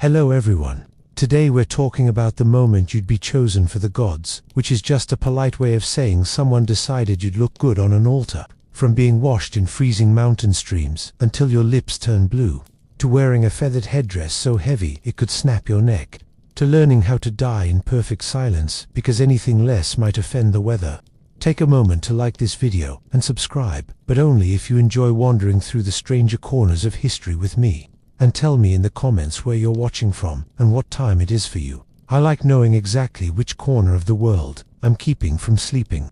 Hello everyone. Today we're talking about the moment you'd be chosen for the gods, which is just a polite way of saying someone decided you'd look good on an altar. From being washed in freezing mountain streams until your lips turn blue, to wearing a feathered headdress so heavy it could snap your neck, to learning how to die in perfect silence because anything less might offend the weather. Take a moment to like this video and subscribe, but only if you enjoy wandering through the stranger corners of history with me. And tell me in the comments where you're watching from and what time it is for you. I like knowing exactly which corner of the world I'm keeping from sleeping.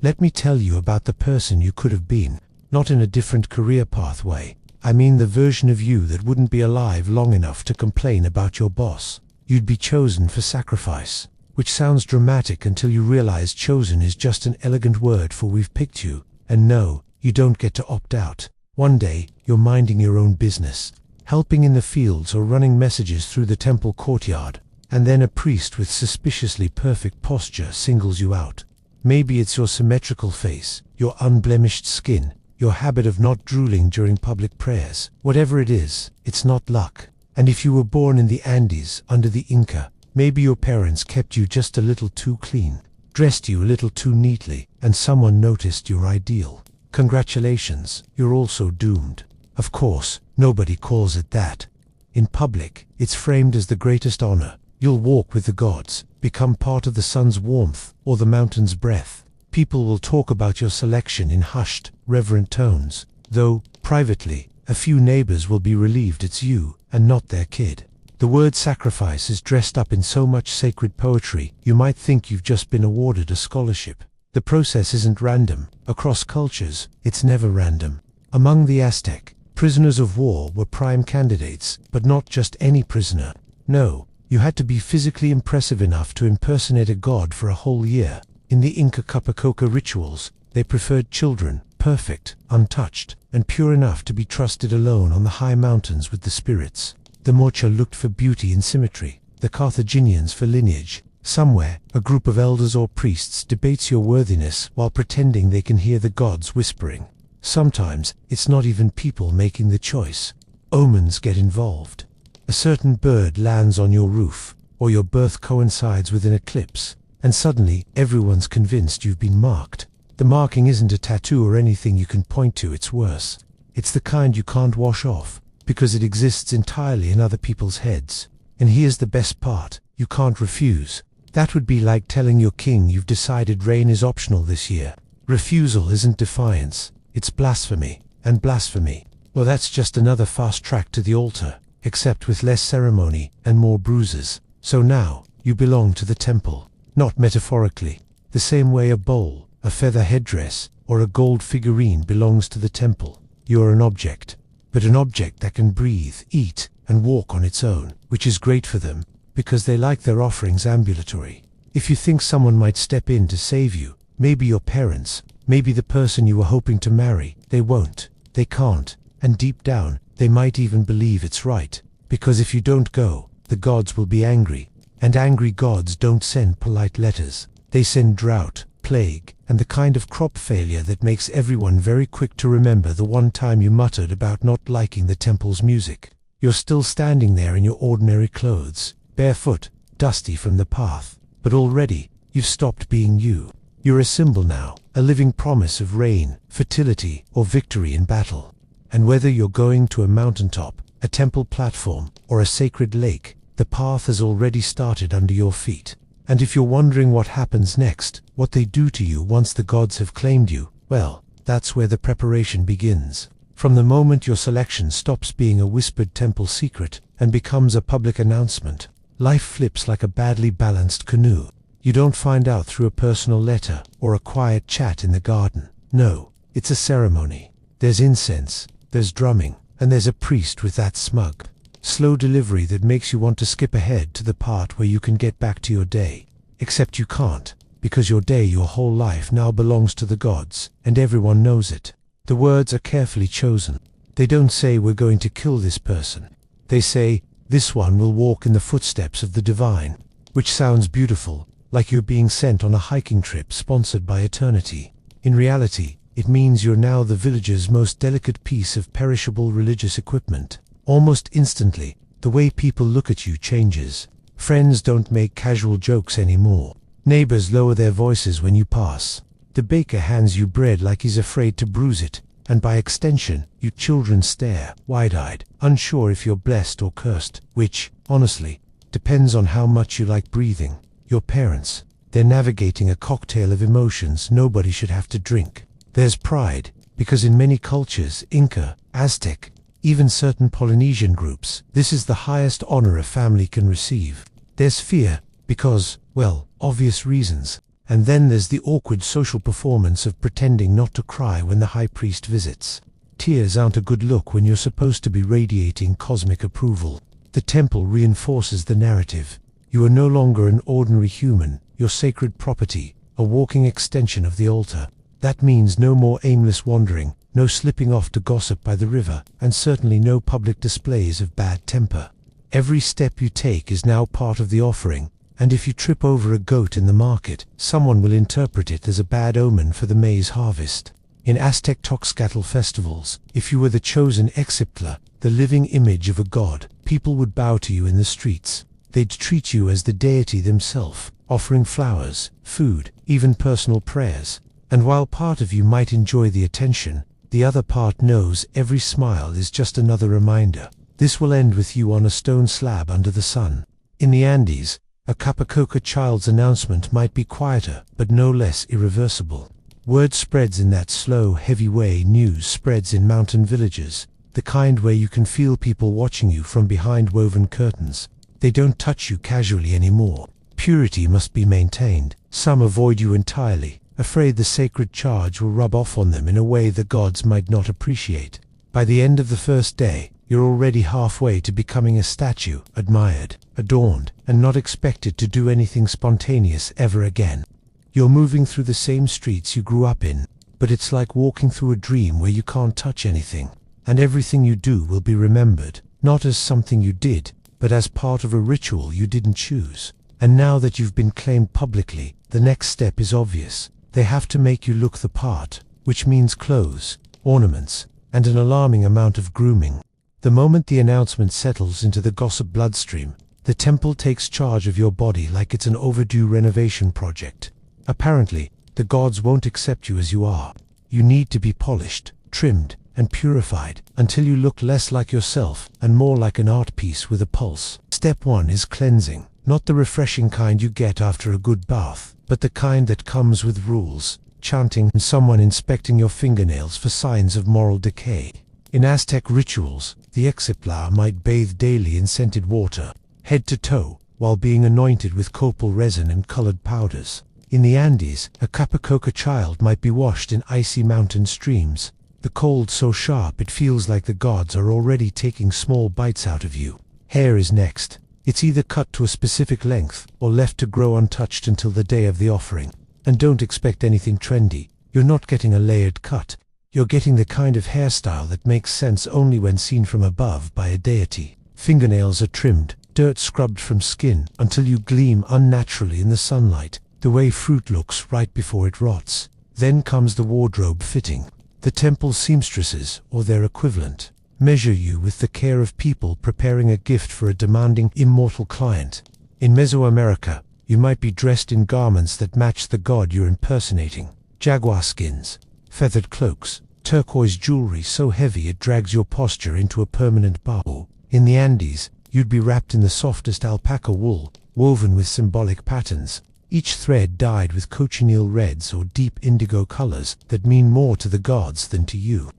Let me tell you about the person you could have been, not in a different career pathway. I mean the version of you that wouldn't be alive long enough to complain about your boss. You'd be chosen for sacrifice, which sounds dramatic until you realize chosen is just an elegant word for we've picked you. And no, you don't get to opt out. One day, you're minding your own business, helping in the fields or running messages through the temple courtyard, and then a priest with suspiciously perfect posture singles you out. Maybe it's your symmetrical face, your unblemished skin, your habit of not drooling during public prayers. Whatever it is, it's not luck. And if you were born in the Andes under the Inca, maybe your parents kept you just a little too clean, dressed you a little too neatly, and someone noticed your ideal. Congratulations, you're also doomed. Of course, nobody calls it that. In public, it's framed as the greatest honor. You'll walk with the gods, become part of the sun's warmth or the mountain's breath. People will talk about your selection in hushed, reverent tones, though, privately, a few neighbors will be relieved it's you and not their kid. The word sacrifice is dressed up in so much sacred poetry, you might think you've just been awarded a scholarship. The process isn't random. Across cultures, it's never random. Among the Aztec, prisoners of war were prime candidates, but not just any prisoner. No, you had to be physically impressive enough to impersonate a god for a whole year. In the Inca Capacoca rituals, they preferred children, perfect, untouched, and pure enough to be trusted alone on the high mountains with the spirits. The Mocha looked for beauty and symmetry, the Carthaginians for lineage. Somewhere, a group of elders or priests debates your worthiness while pretending they can hear the gods whispering. Sometimes, it's not even people making the choice. Omens get involved. A certain bird lands on your roof, or your birth coincides with an eclipse, and suddenly, everyone's convinced you've been marked. The marking isn't a tattoo or anything you can point to, it's worse. It's the kind you can't wash off, because it exists entirely in other people's heads. And here's the best part, you can't refuse. That would be like telling your king you've decided rain is optional this year. Refusal isn't defiance. It's blasphemy, and blasphemy, well, that's just another fast track to the altar, except with less ceremony and more bruises. So now, you belong to the temple, not metaphorically, the same way a bowl, a feather headdress, or a gold figurine belongs to the temple. You're an object, but an object that can breathe, eat, and walk on its own, which is great for them, because they like their offerings ambulatory. If you think someone might step in to save you, maybe your parents, maybe the person you were hoping to marry, they won't, they can't, and deep down, they might even believe it's right, because if you don't go, the gods will be angry, and angry gods don't send polite letters. They send drought, plague, and the kind of crop failure that makes everyone very quick to remember the one time you muttered about not liking the temple's music. You're still standing there in your ordinary clothes, barefoot, dusty from the path, but already, you've stopped being you. You're a symbol now, a living promise of rain, fertility, or victory in battle. And whether you're going to a mountaintop, a temple platform, or a sacred lake, the path has already started under your feet. And if you're wondering what happens next, what they do to you once the gods have claimed you, well, that's where the preparation begins. From the moment your selection stops being a whispered temple secret and becomes a public announcement, life flips like a badly balanced canoe. You don't find out through a personal letter or a quiet chat in the garden. No, it's a ceremony. There's incense, there's drumming, and there's a priest with that smug, slow delivery that makes you want to skip ahead to the part where you can get back to your day. Except you can't, because your day, your whole life now belongs to the gods, and everyone knows it. The words are carefully chosen. They don't say we're going to kill this person. They say, this one will walk in the footsteps of the divine, which sounds beautiful, like you're being sent on a hiking trip sponsored by eternity. In reality, it means you're now the village's most delicate piece of perishable religious equipment. Almost instantly, The way people look at you changes. Friends don't make casual jokes anymore. Neighbors lower their voices when you pass. The baker hands you bread like he's afraid to bruise it, and by extension, you children stare, wide-eyed, unsure if you're blessed or cursed, which, honestly, depends on how much you like breathing. Your parents, they're navigating a cocktail of emotions nobody should have to drink. There's pride, because in many cultures, Inca, Aztec, even certain Polynesian groups, this is the highest honor a family can receive. There's fear, because, well, obvious reasons. And then there's the awkward social performance of pretending not to cry when the high priest visits. Tears aren't a good look when you're supposed to be radiating cosmic approval. The temple reinforces the narrative. You are no longer an ordinary human, you're sacred property, a walking extension of the altar. That means no more aimless wandering, no slipping off to gossip by the river, and certainly no public displays of bad temper. Every step you take is now part of the offering, and if you trip over a goat in the market, someone will interpret it as a bad omen for the maize harvest. In Aztec Toxcatl festivals, if you were the chosen Exiptla, the living image of a god, people would bow to you in the streets. They'd treat you as the deity themselves, offering flowers, food, even personal prayers. And while part of you might enjoy the attention, the other part knows every smile is just another reminder. This will end with you on a stone slab under the sun. In the Andes, a Capacoca child's announcement might be quieter, but no less irreversible. Word spreads in that slow, heavy way news spreads in mountain villages, the kind where you can feel people watching you from behind woven curtains. They don't touch you casually anymore. Purity must be maintained. Some avoid you entirely, afraid the sacred charge will rub off on them in a way the gods might not appreciate. By the end of the first day, you're already halfway to becoming a statue, admired, adorned, and not expected to do anything spontaneous ever again. You're moving through the same streets you grew up in, but it's like walking through a dream where you can't touch anything, and everything you do will be remembered, not as something you did, but as part of a ritual you didn't choose. And now that you've been claimed publicly, the next step is obvious. They have to make you look the part, which means clothes, ornaments, and an alarming amount of grooming. The moment the announcement settles into the gossip bloodstream, the temple takes charge of your body like it's an overdue renovation project. Apparently, the gods won't accept you as you are. You need to be polished, trimmed, and purified until you look less like yourself and more like an art piece with a pulse. Step 1 is cleansing, not the refreshing kind you get after a good bath, but the kind that comes with rules, chanting, and someone inspecting your fingernails for signs of moral decay. In Aztec rituals, the Exiptla might bathe daily in scented water, head to toe, while being anointed with copal resin and colored powders. In the Andes, a Capacoca child might be washed in icy mountain streams, the cold so sharp it feels like the gods are already taking small bites out of you. Hair is next. It's either cut to a specific length or left to grow untouched until the day of the offering. And don't expect anything trendy. You're not getting a layered cut. You're getting the kind of hairstyle that makes sense only when seen from above by a deity. Fingernails are trimmed, dirt scrubbed from skin, until you gleam unnaturally in the sunlight, the way fruit looks right before it rots. Then comes the wardrobe fitting. The temple seamstresses, or their equivalent, measure you with the care of people preparing a gift for a demanding, immortal client. In Mesoamerica, you might be dressed in garments that match the god you're impersonating. Jaguar skins, feathered cloaks, turquoise jewelry so heavy it drags your posture into a permanent bow. In the Andes, you'd be wrapped in the softest alpaca wool, woven with symbolic patterns, each thread dyed with cochineal reds or deep indigo colors that mean more to the gods than to you.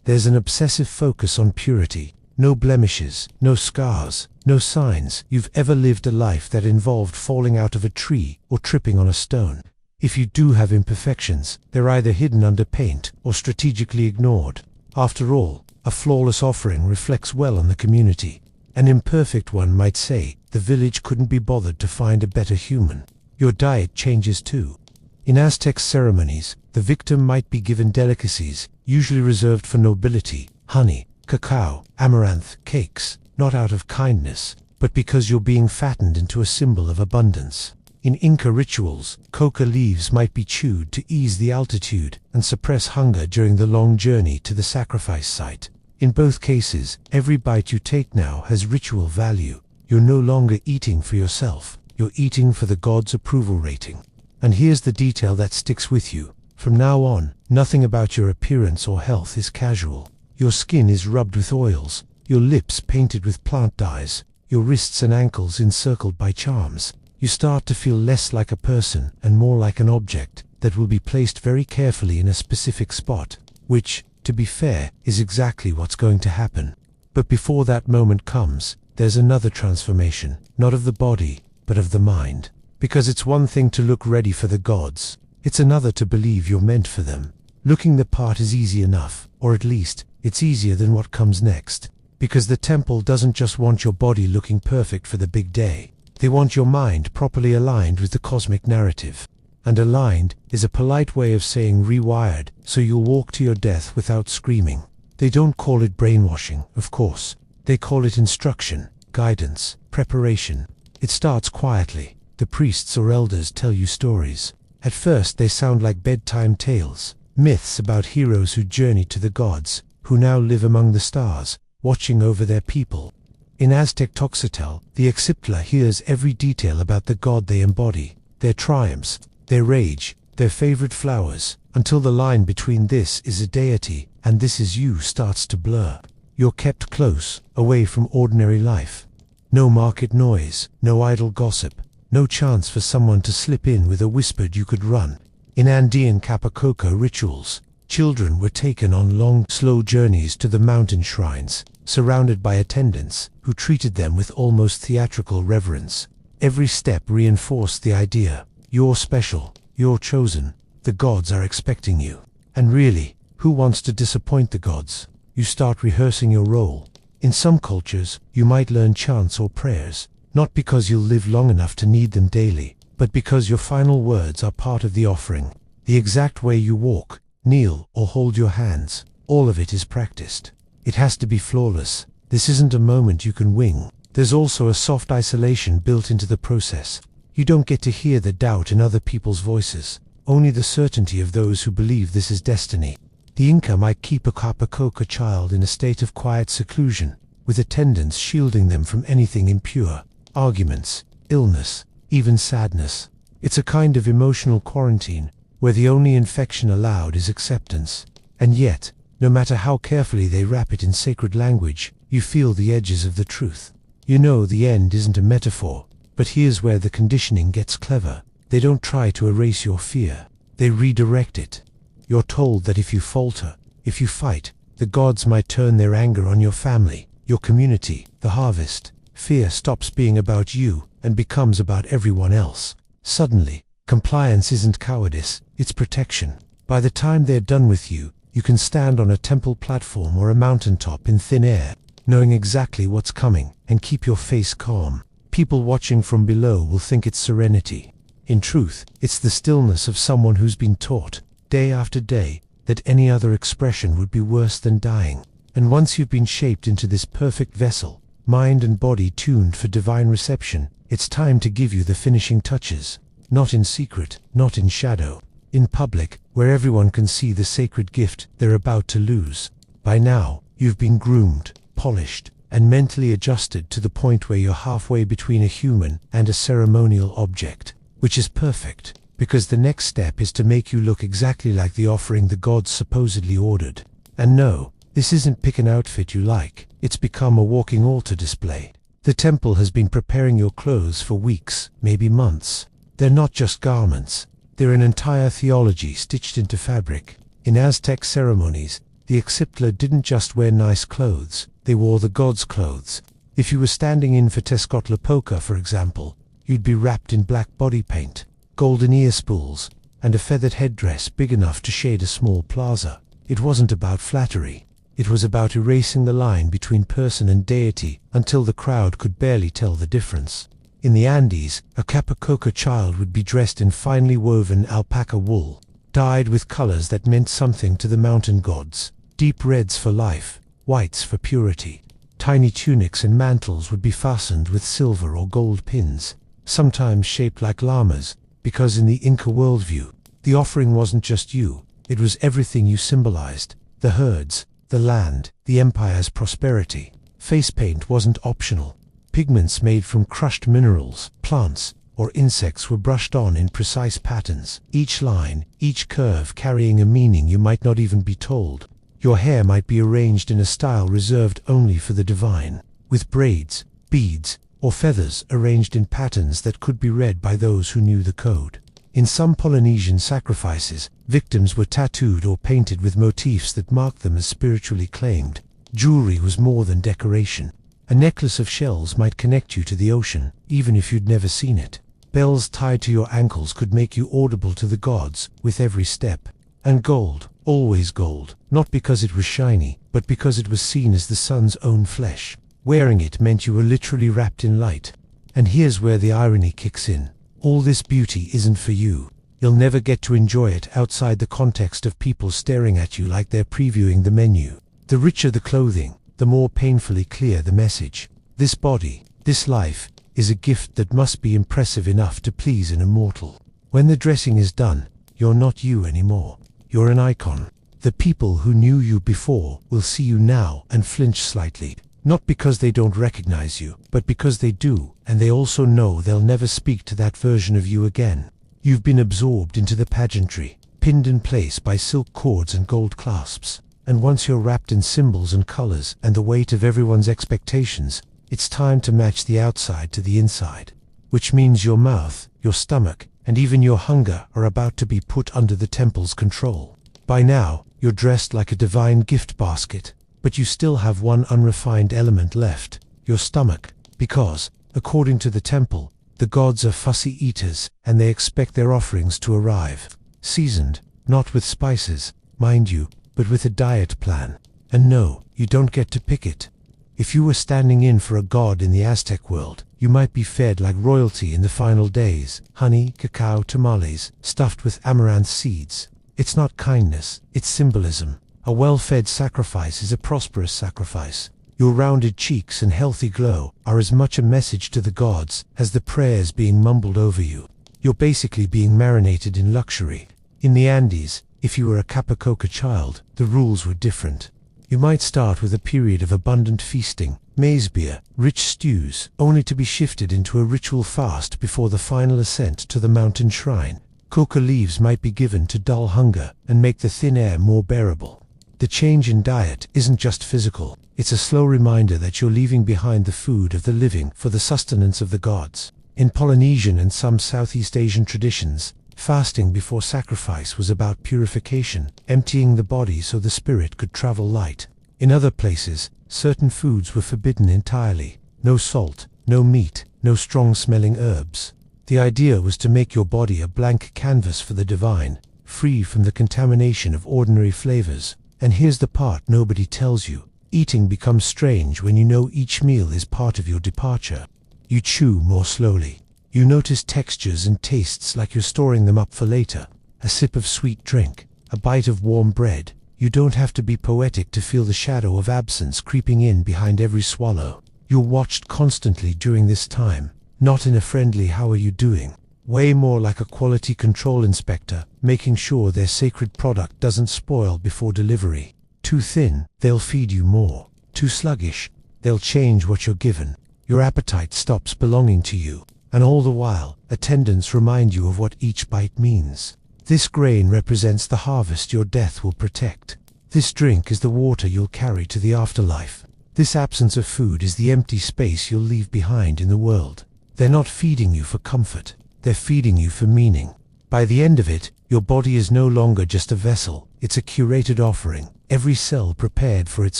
There's an obsessive focus on purity. No blemishes, no scars, no signs you've ever lived a life that involved falling out of a tree or tripping on a stone. If you do have imperfections, they're either hidden under paint or strategically ignored. After all, a flawless offering reflects well on the community. An imperfect one might say, the village couldn't be bothered to find a better human. Your diet changes too. In Aztec ceremonies, the victim might be given delicacies, usually reserved for nobility, honey, cacao, amaranth, cakes, not out of kindness, but because you're being fattened into a symbol of abundance. In Inca rituals, coca leaves might be chewed to ease the altitude and suppress hunger during the long journey to the sacrifice site. In both cases, every bite you take now has ritual value. You're no longer eating for yourself, you're eating for the god's approval rating. And here's the detail that sticks with you. From now on, nothing about your appearance or health is casual. Your skin is rubbed with oils, your lips painted with plant dyes, your wrists and ankles encircled by charms. You start to feel less like a person and more like an object that will be placed very carefully in a specific spot, which, to be fair, is exactly what's going to happen. But before that moment comes, there's another transformation, not of the body, but of the mind. Because it's one thing to look ready for the gods, it's another to believe you're meant for them. Looking the part is easy enough, or at least, it's easier than what comes next. Because the temple doesn't just want your body looking perfect for the big day. They want your mind properly aligned with the cosmic narrative. And aligned is a polite way of saying rewired, so you'll walk to your death without screaming. They don't call it brainwashing, of course. They call it instruction, guidance, preparation. It starts quietly. The priests or elders tell you stories. At first they sound like bedtime tales, myths about heroes who journeyed to the gods, who now live among the stars, watching over their people. In Aztec Toxotel, the Exiptla hears every detail about the god they embody, their triumphs, their rage, their favorite flowers, until the line between this is a deity and this is you starts to blur. You're kept close, away from ordinary life. No market noise, no idle gossip, no chance for someone to slip in with a whispered you could run. In Andean Capacoca rituals, children were taken on long, slow journeys to the mountain shrines, surrounded by attendants who treated them with almost theatrical reverence. Every step reinforced the idea, you're special, you're chosen, the gods are expecting you. And really, who wants to disappoint the gods? You start rehearsing your role. In some cultures, you might learn chants or prayers, not because you'll live long enough to need them daily, but because your final words are part of the offering. The exact way you walk, kneel, or hold your hands, all of it is practiced. It has to be flawless. This isn't a moment you can wing. There's also a soft isolation built into the process. You don't get to hear the doubt in other people's voices, only the certainty of those who believe this is destiny. The Inca might keep a Capacoca child in a state of quiet seclusion, with attendants shielding them from anything impure, arguments, illness, even sadness. It's a kind of emotional quarantine, where the only infection allowed is acceptance. And yet, no matter how carefully they wrap it in sacred language, you feel the edges of the truth. You know the end isn't a metaphor. But here's where the conditioning gets clever. They don't try to erase your fear. They redirect it. You're told that if you falter, if you fight, the gods might turn their anger on your family, your community, the harvest. Fear stops being about you and becomes about everyone else. Suddenly, compliance isn't cowardice, it's protection. By the time they're done with you, you can stand on a temple platform or a mountaintop in thin air, knowing exactly what's coming, and keep your face calm. People watching from below will think it's serenity. In truth, it's the stillness of someone who's been taught, day after day, that any other expression would be worse than dying. And once you've been shaped into this perfect vessel, mind and body tuned for divine reception, it's time to give you the finishing touches. Not in secret, not in shadow. In public, where everyone can see the sacred gift they're about to lose. By now, you've been groomed, polished, and mentally adjusted to the point where you're halfway between a human and a ceremonial object, which is perfect, because the next step is to make you look exactly like the offering the gods supposedly ordered. And no, this isn't pick an outfit you like, it's become a walking altar display. The temple has been preparing your clothes for weeks, maybe months. They're not just garments, they're an entire theology stitched into fabric. In Aztec ceremonies, the Exiptla didn't just wear nice clothes, they wore the gods' clothes. If you were standing in for Tezcatlipoca, for example, you'd be wrapped in black body paint, golden ear spools, and a feathered headdress big enough to shade a small plaza. It wasn't about flattery. It was about erasing the line between person and deity until the crowd could barely tell the difference. In the Andes, a Capacoca child would be dressed in finely woven alpaca wool, dyed with colors that meant something to the mountain gods. Deep reds for life, whites for purity. Tiny tunics and mantles would be fastened with silver or gold pins, sometimes shaped like llamas, because in the Inca worldview, the offering wasn't just you, it was everything you symbolized. The herds, the land, the empire's prosperity. Face paint wasn't optional. Pigments made from crushed minerals, plants, or insects were brushed on in precise patterns, each line, each curve carrying a meaning you might not even be told. Your hair might be arranged in a style reserved only for the divine, with braids, beads, or feathers arranged in patterns that could be read by those who knew the code. In some Polynesian sacrifices, victims were tattooed or painted with motifs that marked them as spiritually claimed. Jewelry was more than decoration. A necklace of shells might connect you to the ocean, even if you'd never seen it. Bells tied to your ankles could make you audible to the gods with every step. And gold, always gold, not because it was shiny, but because it was seen as the sun's own flesh. Wearing it meant you were literally wrapped in light. And here's where the irony kicks in. All this beauty isn't for you. You'll never get to enjoy it outside the context of people staring at you like they're previewing the menu. The richer the clothing, the more painfully clear the message. This body, this life, is a gift that must be impressive enough to please an immortal. When the dressing is done, you're not you anymore. You're an icon. The people who knew you before will see you now and flinch slightly. Not because they don't recognize you, but because they do, and they also know they'll never speak to that version of you again. You've been absorbed into the pageantry, pinned in place by silk cords and gold clasps. And once you're wrapped in symbols and colors and the weight of everyone's expectations, it's time to match the outside to the inside. Which means your mouth, your stomach, and even your hunger are about to be put under the temple's control. By now, you're dressed like a divine gift basket, but you still have one unrefined element left, your stomach, because, according to the temple, the gods are fussy eaters, and they expect their offerings to arrive seasoned, not with spices, mind you, but with a diet plan. And no, you don't get to pick it. If you were standing in for a god in the Aztec world, you might be fed like royalty in the final days, honey, cacao, tamales, stuffed with amaranth seeds. It's not kindness, it's symbolism. A well-fed sacrifice is a prosperous sacrifice. Your rounded cheeks and healthy glow are as much a message to the gods as the prayers being mumbled over you. You're basically being marinated in luxury. In the Andes, if you were a Capacoca child, the rules were different. You might start with a period of abundant feasting, maize beer, rich stews, only to be shifted into a ritual fast before the final ascent to the mountain shrine. Coca leaves might be given to dull hunger and make the thin air more bearable. The change in diet isn't just physical, it's a slow reminder that you're leaving behind the food of the living for the sustenance of the gods. In Polynesian and some Southeast Asian traditions, fasting before sacrifice was about purification, emptying the body so the spirit could travel light. In other places, certain foods were forbidden entirely. No salt, no meat, no strong-smelling herbs. The idea was to make your body a blank canvas for the divine, free from the contamination of ordinary flavors. And here's the part nobody tells you. Eating becomes strange when you know each meal is part of your departure. You chew more slowly. You notice textures and tastes like you're storing them up for later. A sip of sweet drink, a bite of warm bread. You don't have to be poetic to feel the shadow of absence creeping in behind every swallow. You're watched constantly during this time, not in a friendly "how are you doing?" way, more like a quality control inspector, making sure their sacred product doesn't spoil before delivery. Too thin, they'll feed you more. Too sluggish, they'll change what you're given. Your appetite stops belonging to you. And all the while, attendants remind you of what each bite means. This grain represents the harvest your death will protect. This drink is the water you'll carry to the afterlife. This absence of food is the empty space you'll leave behind in the world. They're not feeding you for comfort, they're feeding you for meaning. By the end of it, your body is no longer just a vessel, it's a curated offering, every cell prepared for its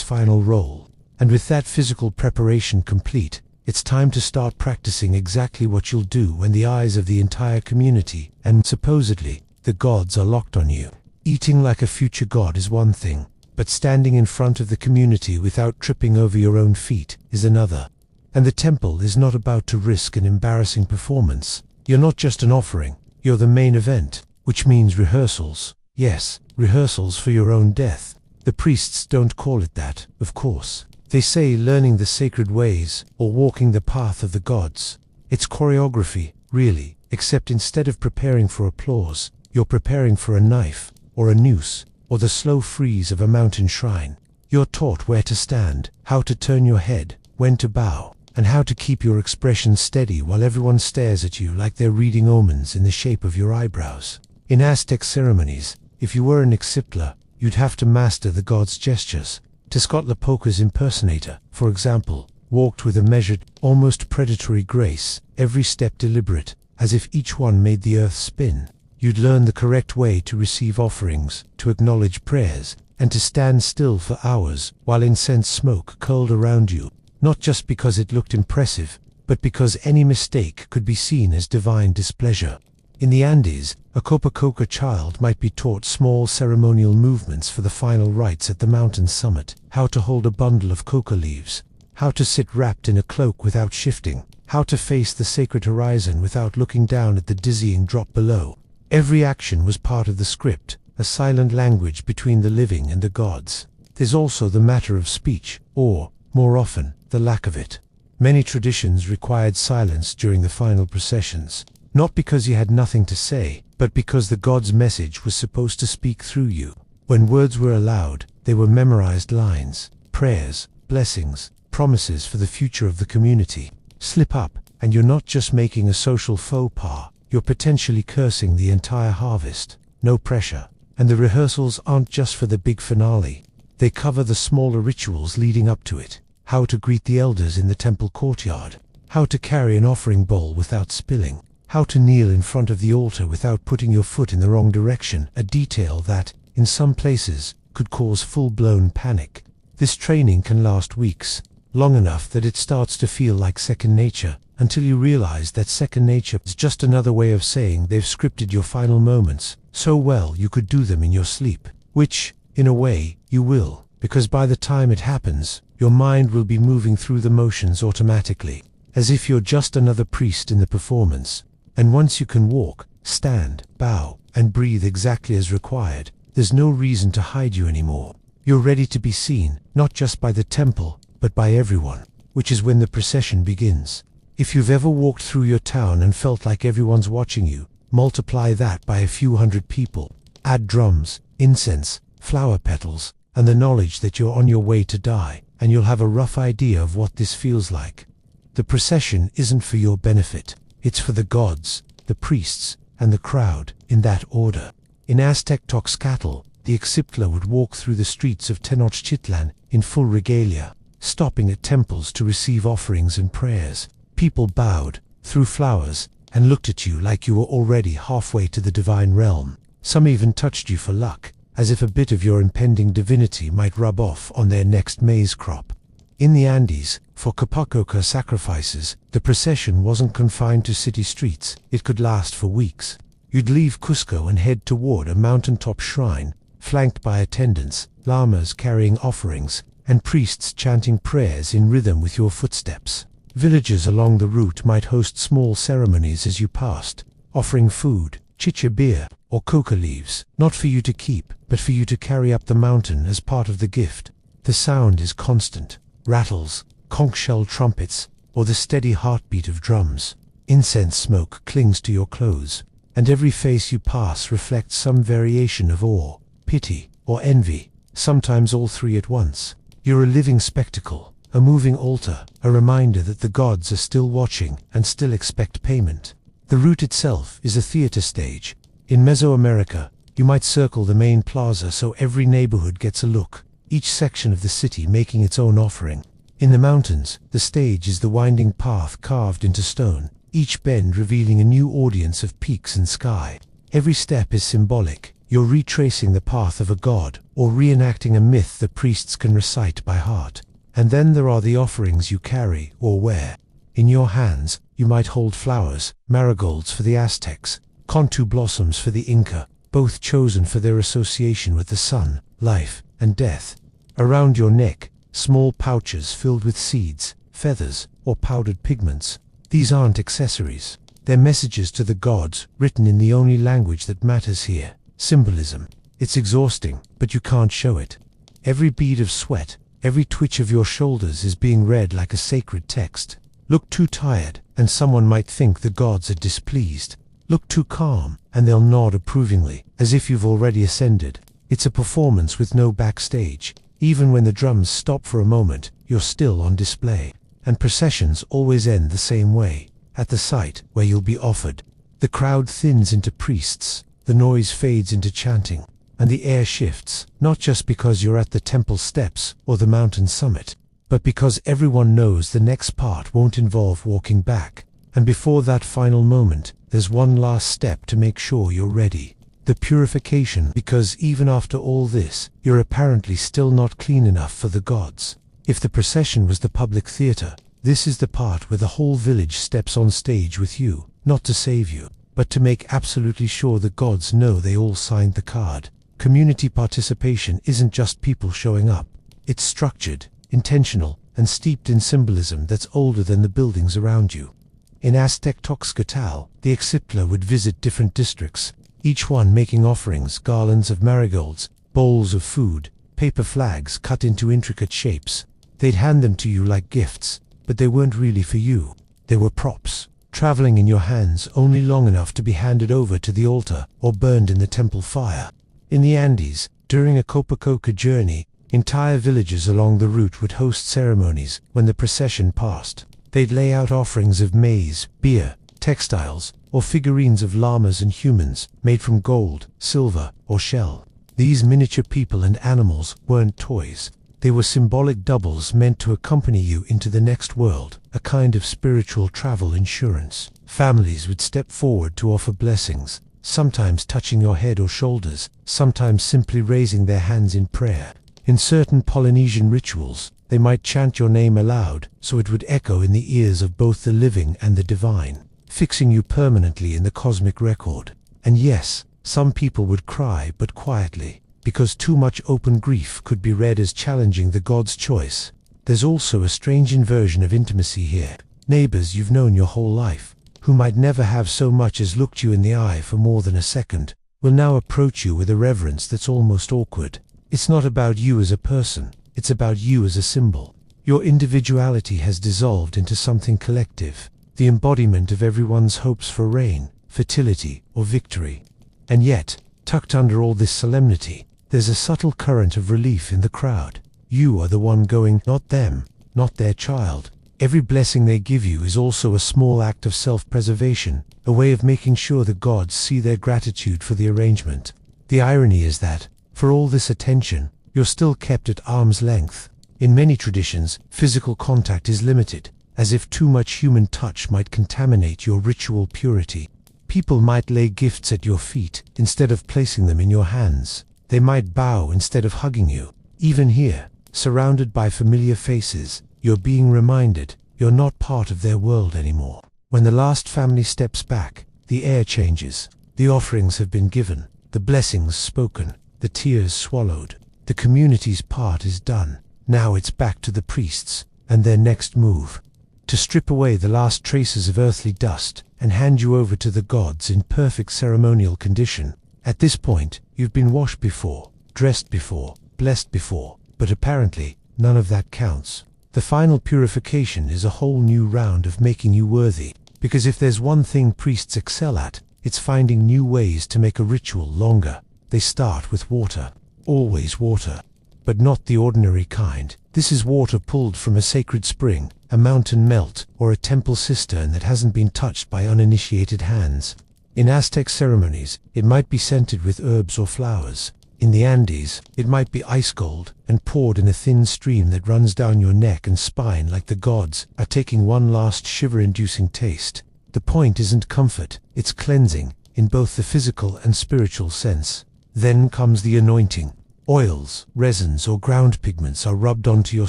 final role. And with that physical preparation complete, it's time to start practicing exactly what you'll do when the eyes of the entire community, and supposedly, the gods are locked on you. Eating like a future god is one thing, but standing in front of the community without tripping over your own feet is another. And the temple is not about to risk an embarrassing performance. You're not just an offering, you're the main event, which means rehearsals. Yes, rehearsals for your own death. The priests don't call it that, of course. They say learning the sacred ways, or walking the path of the gods. It's choreography, really, except instead of preparing for applause, you're preparing for a knife, or a noose, or the slow freeze of a mountain shrine. You're taught where to stand, how to turn your head, when to bow, and how to keep your expression steady while everyone stares at you like they're reading omens in the shape of your eyebrows. In Aztec ceremonies, if you were an Ixiptla, you'd have to master the god's gestures. Tezcatlipoca's impersonator, for example, walked with a measured, almost predatory grace, every step deliberate, as if each one made the earth spin. You'd learn the correct way to receive offerings, to acknowledge prayers, and to stand still for hours while incense smoke curled around you, not just because it looked impressive, but because any mistake could be seen as divine displeasure. In the Andes, a Copacoca child might be taught small ceremonial movements for the final rites at the mountain summit, how to hold a bundle of coca leaves, how to sit wrapped in a cloak without shifting, how to face the sacred horizon without looking down at the dizzying drop below. Every action was part of the script, a silent language between the living and the gods. There's also the matter of speech, or, more often, the lack of it. Many traditions required silence during the final processions, not because you had nothing to say, but because the god's message was supposed to speak through you. When words were allowed, they were memorized lines, prayers, blessings, promises for the future of the community. Slip up, and you're not just making a social faux pas, you're potentially cursing the entire harvest. No pressure. And the rehearsals aren't just for the big finale. They cover the smaller rituals leading up to it. How to greet the elders in the temple courtyard. How to carry an offering bowl without spilling. How to kneel in front of the altar without putting your foot in the wrong direction. A detail that, in some places, could cause full-blown panic. This training can last weeks, long enough that it starts to feel like second nature, until you realize that second nature is just another way of saying they've scripted your final moments so well you could do them in your sleep. Which, in a way, you will, because by the time it happens, your mind will be moving through the motions automatically, as if you're just another priest in the performance. And once you can walk, stand, bow, and breathe exactly as required, there's no reason to hide you anymore. You're ready to be seen, not just by the temple, but by everyone, which is when the procession begins. If you've ever walked through your town and felt like everyone's watching you, multiply that by a few hundred people. Add drums, incense, flower petals, and the knowledge that you're on your way to die, and you'll have a rough idea of what this feels like. The procession isn't for your benefit. It's for the gods, the priests, and the crowd, in that order. In Aztec Tezcatl, the Ixiptla would walk through the streets of Tenochtitlan in full regalia, stopping at temples to receive offerings and prayers. People bowed, threw flowers, and looked at you like you were already halfway to the divine realm. Some even touched you for luck, as if a bit of your impending divinity might rub off on their next maize crop. In the Andes, for Copacoca sacrifices, the procession wasn't confined to city streets. It could last for weeks. You'd leave Cusco and head toward a mountaintop shrine, flanked by attendants, llamas carrying offerings, and priests chanting prayers in rhythm with your footsteps. Villages along the route might host small ceremonies as you passed, offering food, chicha beer, or coca leaves, not for you to keep, but for you to carry up the mountain as part of the gift. The sound is constant. Rattles, conch-shell trumpets, or the steady heartbeat of drums. Incense smoke clings to your clothes, and every face you pass reflects some variation of awe, pity, or envy, sometimes all three at once. You're a living spectacle, a moving altar, a reminder that the gods are still watching and still expect payment. The route itself is a theater stage. In Mesoamerica, you might circle the main plaza so every neighborhood gets a look, each section of the city making its own offering. In the mountains, the stage is the winding path carved into stone, each bend revealing a new audience of peaks and sky. Every step is symbolic. You're retracing the path of a god, or reenacting a myth the priests can recite by heart. And then there are the offerings you carry or wear. In your hands, you might hold flowers, marigolds for the Aztecs, contu blossoms for the Inca, both chosen for their association with the sun, life, and death. Around your neck, small pouches filled with seeds, feathers, or powdered pigments. These aren't accessories. They're messages to the gods, written in the only language that matters here, symbolism. It's exhausting, but you can't show it. Every bead of sweat, every twitch of your shoulders is being read like a sacred text. Look too tired, and someone might think the gods are displeased. Look too calm, and they'll nod approvingly, as if you've already ascended. It's a performance with no backstage. Even when the drums stop for a moment, you're still on display. And processions always end the same way, at the site where you'll be offered. The crowd thins into priests, the noise fades into chanting, and the air shifts, not just because you're at the temple steps or the mountain summit, but because everyone knows the next part won't involve walking back. And before that final moment, there's one last step to make sure you're ready. The purification, because even after all this, you're apparently still not clean enough for the gods. If the procession was the public theater, this is the part where the whole village steps on stage with you, not to save you, but to make absolutely sure the gods know they all signed the card. Community participation isn't just people showing up. It's structured, intentional, and steeped in symbolism that's older than the buildings around you. In Aztec Toxcatl, the Exiptla would visit different districts, each one making offerings, garlands of marigolds, bowls of food, paper flags cut into intricate shapes. They'd hand them to you like gifts, but they weren't really for you. They were props, traveling in your hands only long enough to be handed over to the altar or burned in the temple fire. In the Andes, during a Copacoca journey, entire villages along the route would host ceremonies when the procession passed. They'd lay out offerings of maize, beer, textiles, or figurines of llamas and humans made from gold, silver, or shell. These miniature people and animals weren't toys. They were symbolic doubles meant to accompany you into the next world, a kind of spiritual travel insurance. Families would step forward to offer blessings, sometimes touching your head or shoulders, sometimes simply raising their hands in prayer. In certain Polynesian rituals, they might chant your name aloud, so it would echo in the ears of both the living and the divine, fixing you permanently in the cosmic record. And yes, some people would cry, but quietly, because too much open grief could be read as challenging the god's choice. There's also a strange inversion of intimacy here. Neighbors you've known your whole life, who might never have so much as looked you in the eye for more than a second, will now approach you with a reverence that's almost awkward. It's not about you as a person, it's about you as a symbol. Your individuality has dissolved into something collective, the embodiment of everyone's hopes for rain, fertility, or victory. And yet, tucked under all this solemnity, there's a subtle current of relief in the crowd. You are the one going, not them, not their child. Every blessing they give you is also a small act of self-preservation, a way of making sure the gods see their gratitude for the arrangement. The irony is that, for all this attention, you're still kept at arm's length. In many traditions, physical contact is limited, as if too much human touch might contaminate your ritual purity. People might lay gifts at your feet instead of placing them in your hands. They might bow instead of hugging you. Even here, surrounded by familiar faces, you're being reminded you're not part of their world anymore. When the last family steps back, the air changes. The offerings have been given, the blessings spoken, the tears swallowed. The community's part is done. Now it's back to the priests and their next move, to strip away the last traces of earthly dust and hand you over to the gods in perfect ceremonial condition. At this point, you've been washed before, dressed before, blessed before, but apparently, none of that counts. The final purification is a whole new round of making you worthy, because if there's one thing priests excel at, it's finding new ways to make a ritual longer. They start with water. Always water. But not the ordinary kind. This is water pulled from a sacred spring, a mountain melt, or a temple cistern that hasn't been touched by uninitiated hands. In Aztec ceremonies, it might be scented with herbs or flowers. In the Andes, it might be ice cold and poured in a thin stream that runs down your neck and spine like the gods are taking one last shiver-inducing taste. The point isn't comfort, it's cleansing, in both the physical and spiritual sense. Then comes the anointing. Oils, resins, or ground pigments are rubbed onto your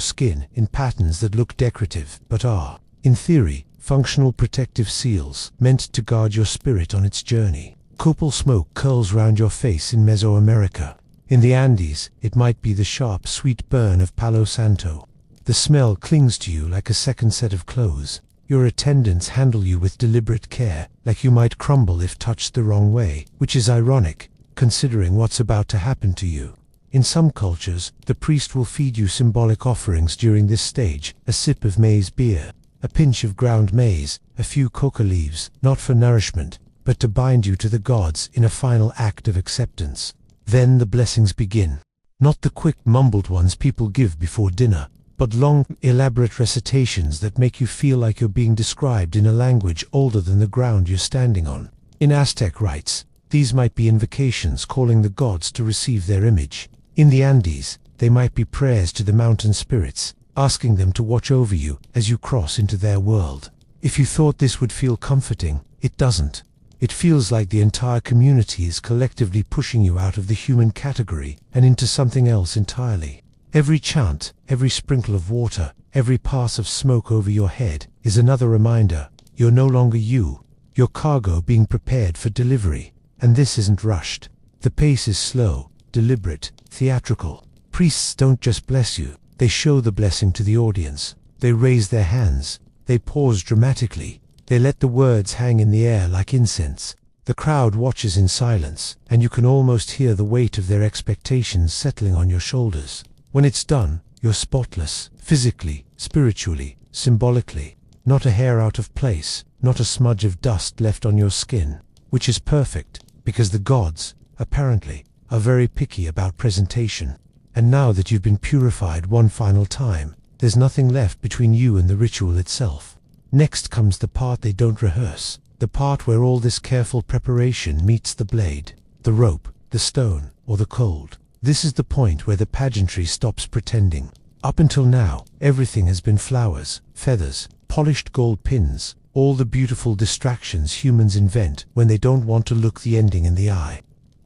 skin in patterns that look decorative, but are, in theory, functional protective seals meant to guard your spirit on its journey. Copal smoke curls round your face in Mesoamerica. In the Andes, it might be the sharp, sweet burn of Palo Santo. The smell clings to you like a second set of clothes. Your attendants handle you with deliberate care, like you might crumble if touched the wrong way, which is ironic, considering what's about to happen to you. In some cultures, the priest will feed you symbolic offerings during this stage, a sip of maize beer, a pinch of ground maize, a few coca leaves, not for nourishment, but to bind you to the gods in a final act of acceptance. Then the blessings begin. Not the quick, mumbled ones people give before dinner, but long, elaborate recitations that make you feel like you're being described in a language older than the ground you're standing on. In Aztec rites, these might be invocations calling the gods to receive their image. In the Andes, they might be prayers to the mountain spirits, asking them to watch over you as you cross into their world. If you thought this would feel comforting, it doesn't. It feels like the entire community is collectively pushing you out of the human category and into something else entirely. Every chant, every sprinkle of water, every pass of smoke over your head is another reminder you're no longer you, your cargo being prepared for delivery. And this isn't rushed. The pace is slow, deliberate, theatrical. Priests don't just bless you, they show the blessing to the audience. They raise their hands, they pause dramatically, they let the words hang in the air like incense. The crowd watches in silence, and you can almost hear the weight of their expectations settling on your shoulders. When it's done, you're spotless, physically, spiritually, symbolically. Not a hair out of place, not a smudge of dust left on your skin, which is perfect, because the gods, apparently, are very picky about presentation. And now that you've been purified one final time, there's nothing left between you and the ritual itself. Next comes the part they don't rehearse, the part where all this careful preparation meets the blade, the rope, the stone, or the cold. This is the point where the pageantry stops pretending. Up until now, everything has been flowers, feathers, polished gold pins, all the beautiful distractions humans invent when they don't want to look the ending in the eye.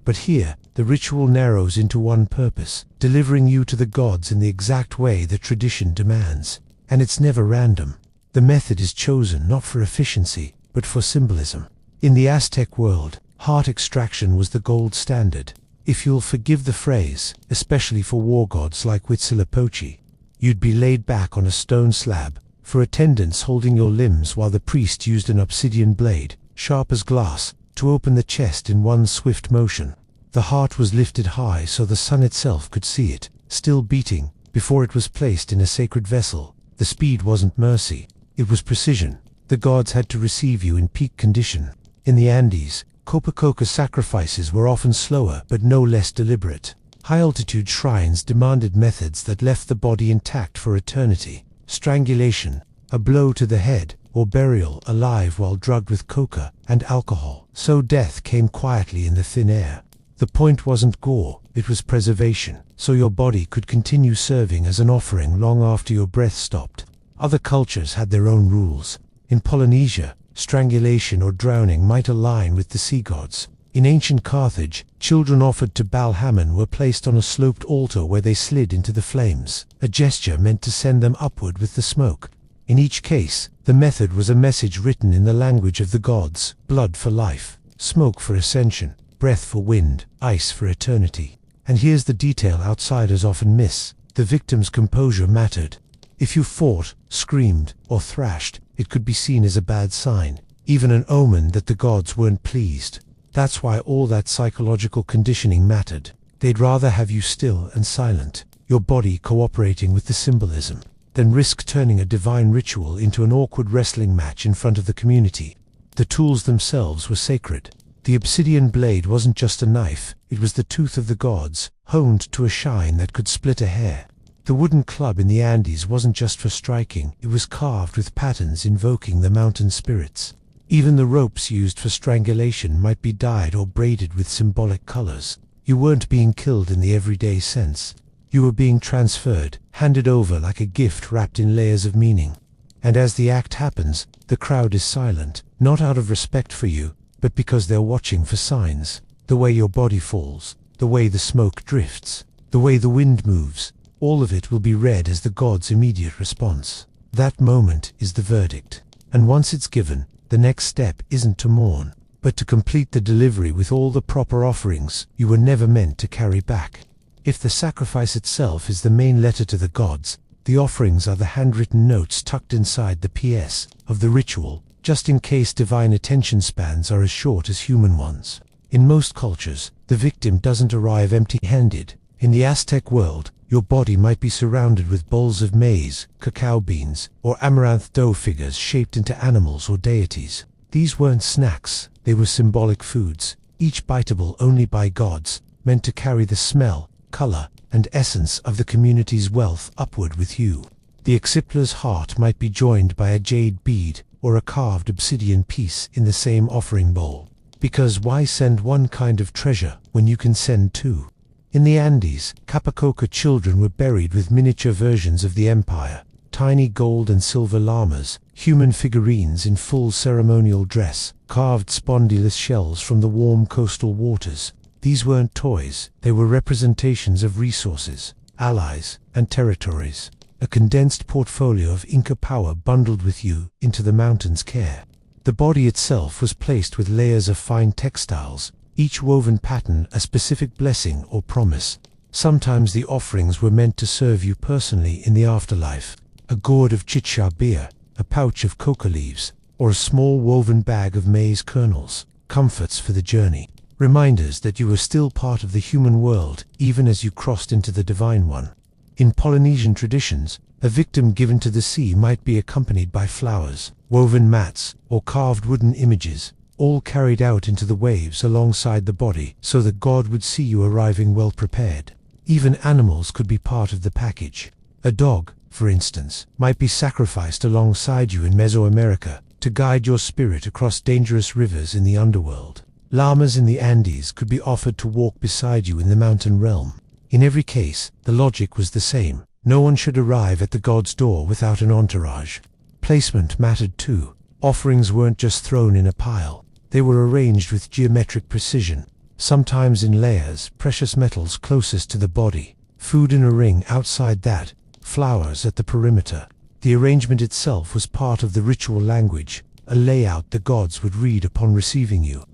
But here, the ritual narrows into one purpose, delivering you to the gods in the exact way that tradition demands. And it's never random. The method is chosen not for efficiency, but for symbolism. In the Aztec world, heart extraction was the gold standard. If you'll forgive the phrase, especially for war gods like Huitzilopochtli, you'd be laid back on a stone slab, for attendants holding your limbs while the priest used an obsidian blade, sharp as glass, to open the chest in one swift motion. The heart was lifted high so the sun itself could see it, still beating, before it was placed in a sacred vessel. The speed wasn't mercy, it was precision. The gods had to receive you in peak condition. In the Andes, Copacoca sacrifices were often slower but no less deliberate. High-altitude shrines demanded methods that left the body intact for eternity. Strangulation, a blow to the head, or burial alive while drugged with coca and alcohol. So death came quietly in the thin air. The point wasn't gore, it was preservation, so your body could continue serving as an offering long after your breath stopped. Other cultures had their own rules. In Polynesia, strangulation or drowning might align with the sea gods. In ancient Carthage, children offered to Baal Hammon were placed on a sloped altar where they slid into the flames, a gesture meant to send them upward with the smoke. In each case, the method was a message written in the language of the gods: blood for life, smoke for ascension, breath for wind, ice for eternity. And here's the detail outsiders often miss: the victim's composure mattered. If you fought, screamed, or thrashed, it could be seen as a bad sign, even an omen that the gods weren't pleased. That's why all that psychological conditioning mattered. They'd rather have you still and silent, your body cooperating with the symbolism, than risk turning a divine ritual into an awkward wrestling match in front of the community. The tools themselves were sacred. The obsidian blade wasn't just a knife, it was the tooth of the gods, honed to a shine that could split a hair. The wooden club in the Andes wasn't just for striking, it was carved with patterns invoking the mountain spirits. Even the ropes used for strangulation might be dyed or braided with symbolic colors. You weren't being killed in the everyday sense. You were being transferred, handed over like a gift wrapped in layers of meaning. And as the act happens, the crowd is silent, not out of respect for you, but because they're watching for signs. The way your body falls, the way the smoke drifts, the way the wind moves, all of it will be read as the gods' immediate response. That moment is the verdict. And once it's given, the next step isn't to mourn, but to complete the delivery with all the proper offerings you were never meant to carry back. If the sacrifice itself is the main letter to the gods, the offerings are the handwritten notes tucked inside the PS of the ritual, just in case divine attention spans are as short as human ones. In most cultures, the victim doesn't arrive empty-handed. In the Aztec world, your body might be surrounded with bowls of maize, cacao beans, or amaranth dough figures shaped into animals or deities. These weren't snacks, they were symbolic foods, each biteable only by gods, meant to carry the smell, color, and essence of the community's wealth upward with you. The Exipler's heart might be joined by a jade bead or a carved obsidian piece in the same offering bowl. Because why send one kind of treasure when you can send two? In the Andes, Capacoca children were buried with miniature versions of the empire, tiny gold and silver llamas, human figurines in full ceremonial dress, carved spondylus shells from the warm coastal waters. These weren't toys, they were representations of resources, allies, and territories. A condensed portfolio of Inca power bundled with you into the mountain's care. The body itself was placed with layers of fine textiles, each woven pattern a specific blessing or promise. Sometimes the offerings were meant to serve you personally in the afterlife. A gourd of chicha beer, a pouch of coca leaves, or a small woven bag of maize kernels, comforts for the journey. Reminders that you were still part of the human world even as you crossed into the divine one. In Polynesian traditions, a victim given to the sea might be accompanied by flowers, woven mats, or carved wooden images, all carried out into the waves alongside the body so that God would see you arriving well prepared. Even animals could be part of the package. A dog, for instance, might be sacrificed alongside you in Mesoamerica to guide your spirit across dangerous rivers in the underworld. Llamas in the Andes could be offered to walk beside you in the mountain realm. In every case, the logic was the same. No one should arrive at the god's door without an entourage. Placement mattered too. Offerings weren't just thrown in a pile. They were arranged with geometric precision, sometimes in layers, precious metals closest to the body, food in a ring outside that, flowers at the perimeter. The arrangement itself was part of the ritual language, a layout the gods would read upon receiving you.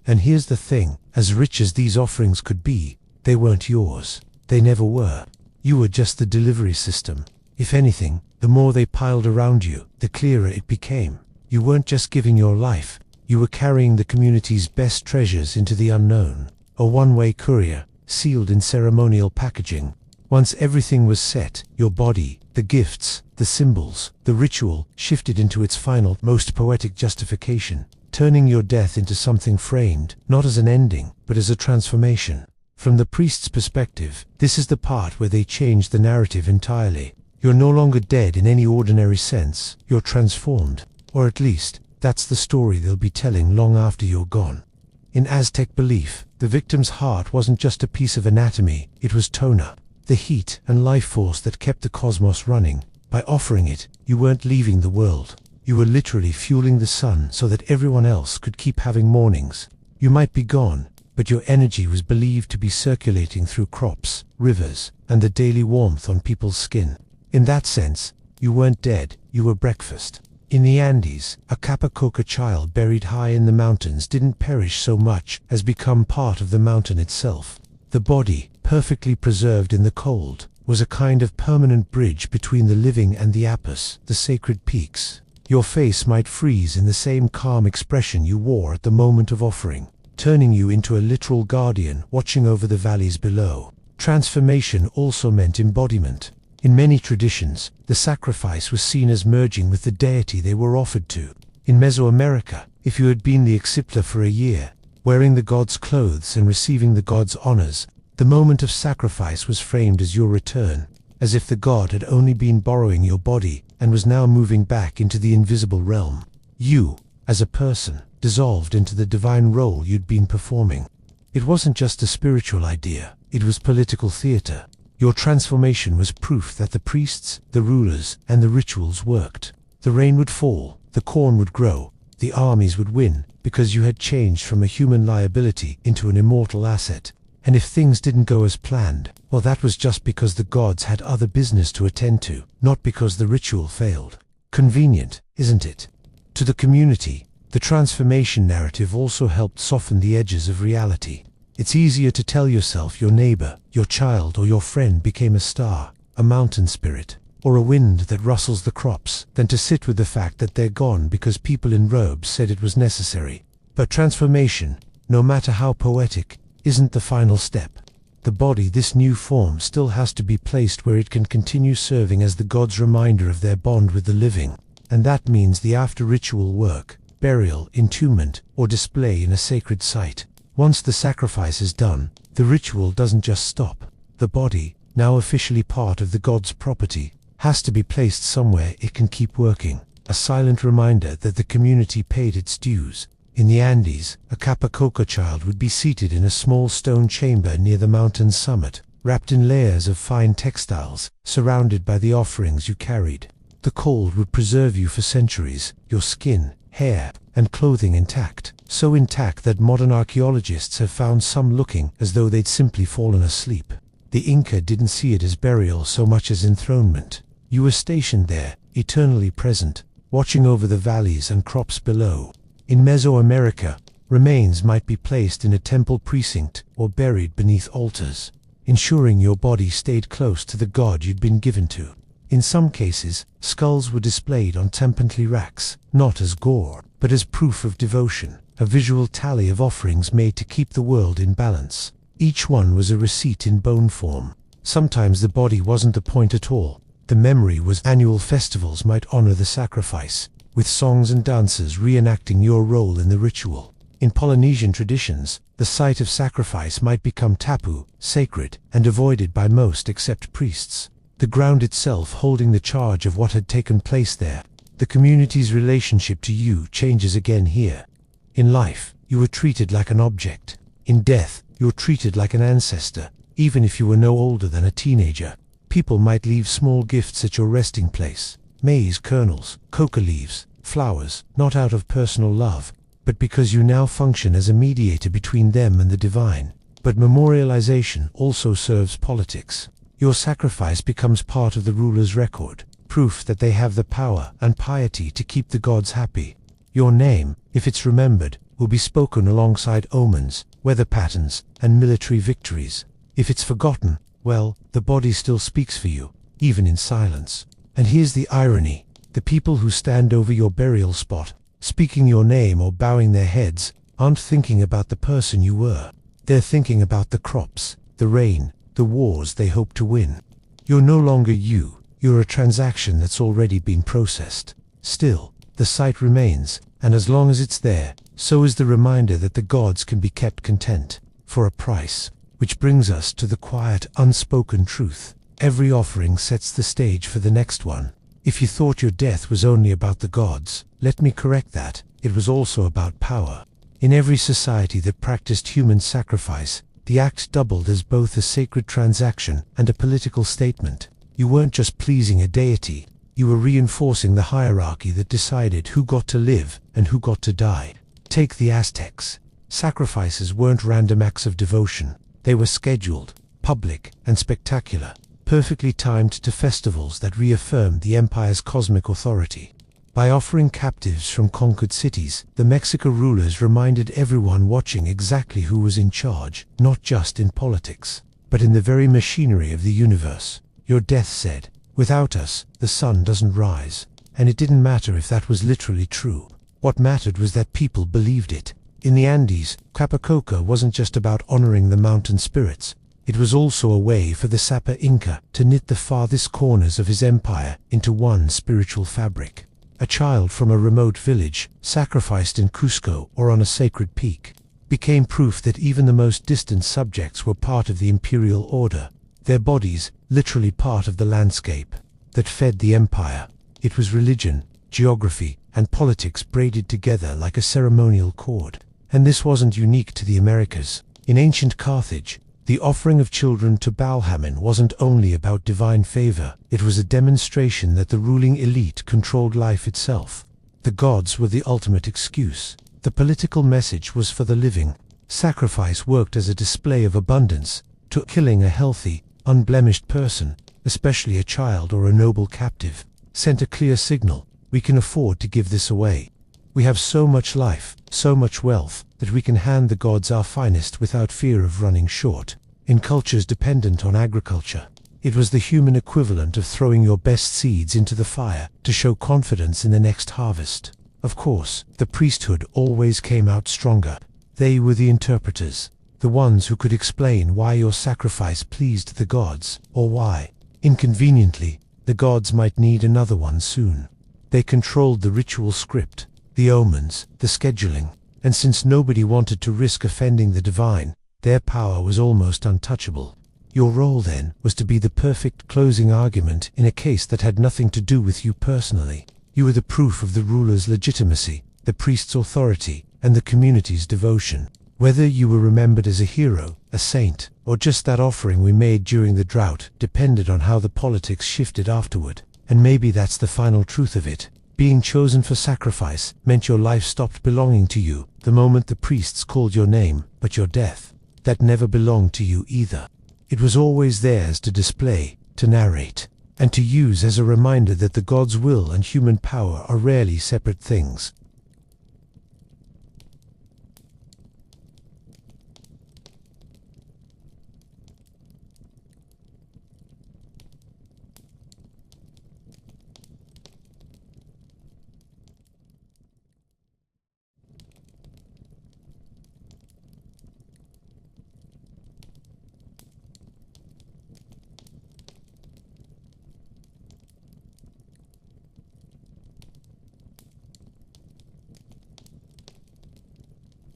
And here's the thing, as rich as these offerings could be, they weren't yours. They never were. You were just the delivery system. If anything, the more they piled around you, the clearer it became. You weren't just giving your life, you were carrying the community's best treasures into the unknown. A one-way courier, sealed in ceremonial packaging. Once everything was set, your body, the gifts, the symbols, the ritual, shifted into its final, most poetic justification, turning your death into something framed, not as an ending, but as a transformation. From the priest's perspective, this is the part where they change the narrative entirely. You're no longer dead in any ordinary sense, you're transformed. Or at least, that's the story they'll be telling long after you're gone. In Aztec belief, the victim's heart wasn't just a piece of anatomy, it was tona, the heat and life force that kept the cosmos running. By offering it, you weren't leaving the world. You were literally fueling the sun so that everyone else could keep having mornings. You might be gone, but your energy was believed to be circulating through crops, rivers, and the daily warmth on people's skin. In that sense, you weren't dead, you were breakfast. In the Andes, a Capacoca child buried high in the mountains didn't perish so much as become part of the mountain itself. The body, perfectly preserved in the cold, was a kind of permanent bridge between the living and the apus, the sacred peaks. Your face might freeze in the same calm expression you wore at the moment of offering, turning you into a literal guardian watching over the valleys below. Transformation also meant embodiment. In many traditions, the sacrifice was seen as merging with the deity they were offered to. In Mesoamerica, if you had been the Exipler for a year, wearing the god's clothes and receiving the god's honors, the moment of sacrifice was framed as your return, as if the god had only been borrowing your body and was now moving back into the invisible realm. You, as a person, dissolved into the divine role you'd been performing. It wasn't just a spiritual idea, it was political theater. Your transformation was proof that the priests, the rulers, and the rituals worked. The rain would fall, the corn would grow, the armies would win, because you had changed from a human liability into an immortal asset. And if things didn't go as planned, well, that was just because the gods had other business to attend to, not because the ritual failed. Convenient, isn't it? To the community, the transformation narrative also helped soften the edges of reality. It's easier to tell yourself your neighbor, your child, or your friend became a star, a mountain spirit, or a wind that rustles the crops, than to sit with the fact that they're gone because people in robes said it was necessary. But transformation, no matter how poetic, isn't the final step. The body, this new form, still has to be placed where it can continue serving as the god's reminder of their bond with the living. And that means the after-ritual work, burial, entombment, or display in a sacred site. Once the sacrifice is done, the ritual doesn't just stop. The body, now officially part of the god's property, has to be placed somewhere it can keep working, a silent reminder that the community paid its dues. In the Andes, a Capacoca child would be seated in a small stone chamber near the mountain's summit, wrapped in layers of fine textiles, surrounded by the offerings you carried. The cold would preserve you for centuries, your skin, hair, and clothing intact, so intact that modern archaeologists have found some looking as though they'd simply fallen asleep. The Inca didn't see it as burial so much as enthronement. You were stationed there, eternally present, watching over the valleys and crops below. In Mesoamerica, remains might be placed in a temple precinct or buried beneath altars, ensuring your body stayed close to the god you'd been given to. In some cases, skulls were displayed on tempantly racks, not as gore, but as proof of devotion, a visual tally of offerings made to keep the world in balance. Each one was a receipt in bone form. Sometimes the body wasn't the point at all. The memory was annual festivals might honor the sacrifice, with songs and dances reenacting your role in the ritual. In Polynesian traditions, the site of sacrifice might become taboo, sacred, and avoided by most except priests, the ground itself holding the charge of what had taken place there. The community's relationship to you changes again here. In life, you were treated like an object. In death, you were treated like an ancestor, even if you were no older than a teenager. People might leave small gifts at your resting place, maize kernels, coca leaves, flowers, not out of personal love, but because you now function as a mediator between them and the divine. But memorialization also serves politics. Your sacrifice becomes part of the ruler's record, proof that they have the power and piety to keep the gods happy. Your name, if it's remembered, will be spoken alongside omens, weather patterns, and military victories. If it's forgotten, well, the body still speaks for you, even in silence. And here's the irony. The people who stand over your burial spot, speaking your name or bowing their heads, aren't thinking about the person you were. They're thinking about the crops, the rain, the wars they hope to win. You're no longer you. You're a transaction that's already been processed. Still, the site remains, and as long as it's there, so is the reminder that the gods can be kept content, for a price. Which brings us to the quiet, unspoken truth. Every offering sets the stage for the next one. If you thought your death was only about the gods, let me correct that. It was also about power. In every society that practiced human sacrifice, the act doubled as both a sacred transaction and a political statement. You weren't just pleasing a deity, you were reinforcing the hierarchy that decided who got to live and who got to die. Take the Aztecs. Sacrifices weren't random acts of devotion. They were scheduled, public, and spectacular, perfectly timed to festivals that reaffirmed the empire's cosmic authority. By offering captives from conquered cities, the Mexican rulers reminded everyone watching exactly who was in charge, not just in politics, but in the very machinery of the universe. Your death said, "Without us, the sun doesn't rise." And it didn't matter if that was literally true. What mattered was that people believed it. In the Andes, Capacoca wasn't just about honoring the mountain spirits. It was also a way for the Sapa Inca to knit the farthest corners of his empire into one spiritual fabric. A child from a remote village, sacrificed in Cusco or on a sacred peak, became proof that even the most distant subjects were part of the imperial order, their bodies literally part of the landscape that fed the empire. It was religion, geography, and politics braided together like a ceremonial cord. And this wasn't unique to the Americas. In ancient Carthage, the offering of children to Balhamin wasn't only about divine favor, it was a demonstration that the ruling elite controlled life itself. The gods were the ultimate excuse. The political message was for the living. Sacrifice worked as a display of abundance, to killing a healthy, unblemished person, especially a child or a noble captive, sent a clear signal: we can afford to give this away. We have so much life, so much wealth, that we can hand the gods our finest without fear of running short. In cultures dependent on agriculture, it was the human equivalent of throwing your best seeds into the fire to show confidence in the next harvest. Of course, the priesthood always came out stronger. They were the interpreters, the ones who could explain why your sacrifice pleased the gods, or why, inconveniently, the gods might need another one soon. They controlled the ritual script, the omens, the scheduling, and since nobody wanted to risk offending the divine, their power was almost untouchable. Your role then was to be the perfect closing argument in a case that had nothing to do with you personally. You were the proof of the ruler's legitimacy, the priest's authority, and the community's devotion. Whether you were remembered as a hero, a saint, or just that offering we made during the drought depended on how the politics shifted afterward. And maybe that's the final truth of it. Being chosen for sacrifice meant your life stopped belonging to you the moment the priests called your name, but your death, that never belonged to you either. It was always theirs to display, to narrate, and to use as a reminder that the God's will and human power are rarely separate things.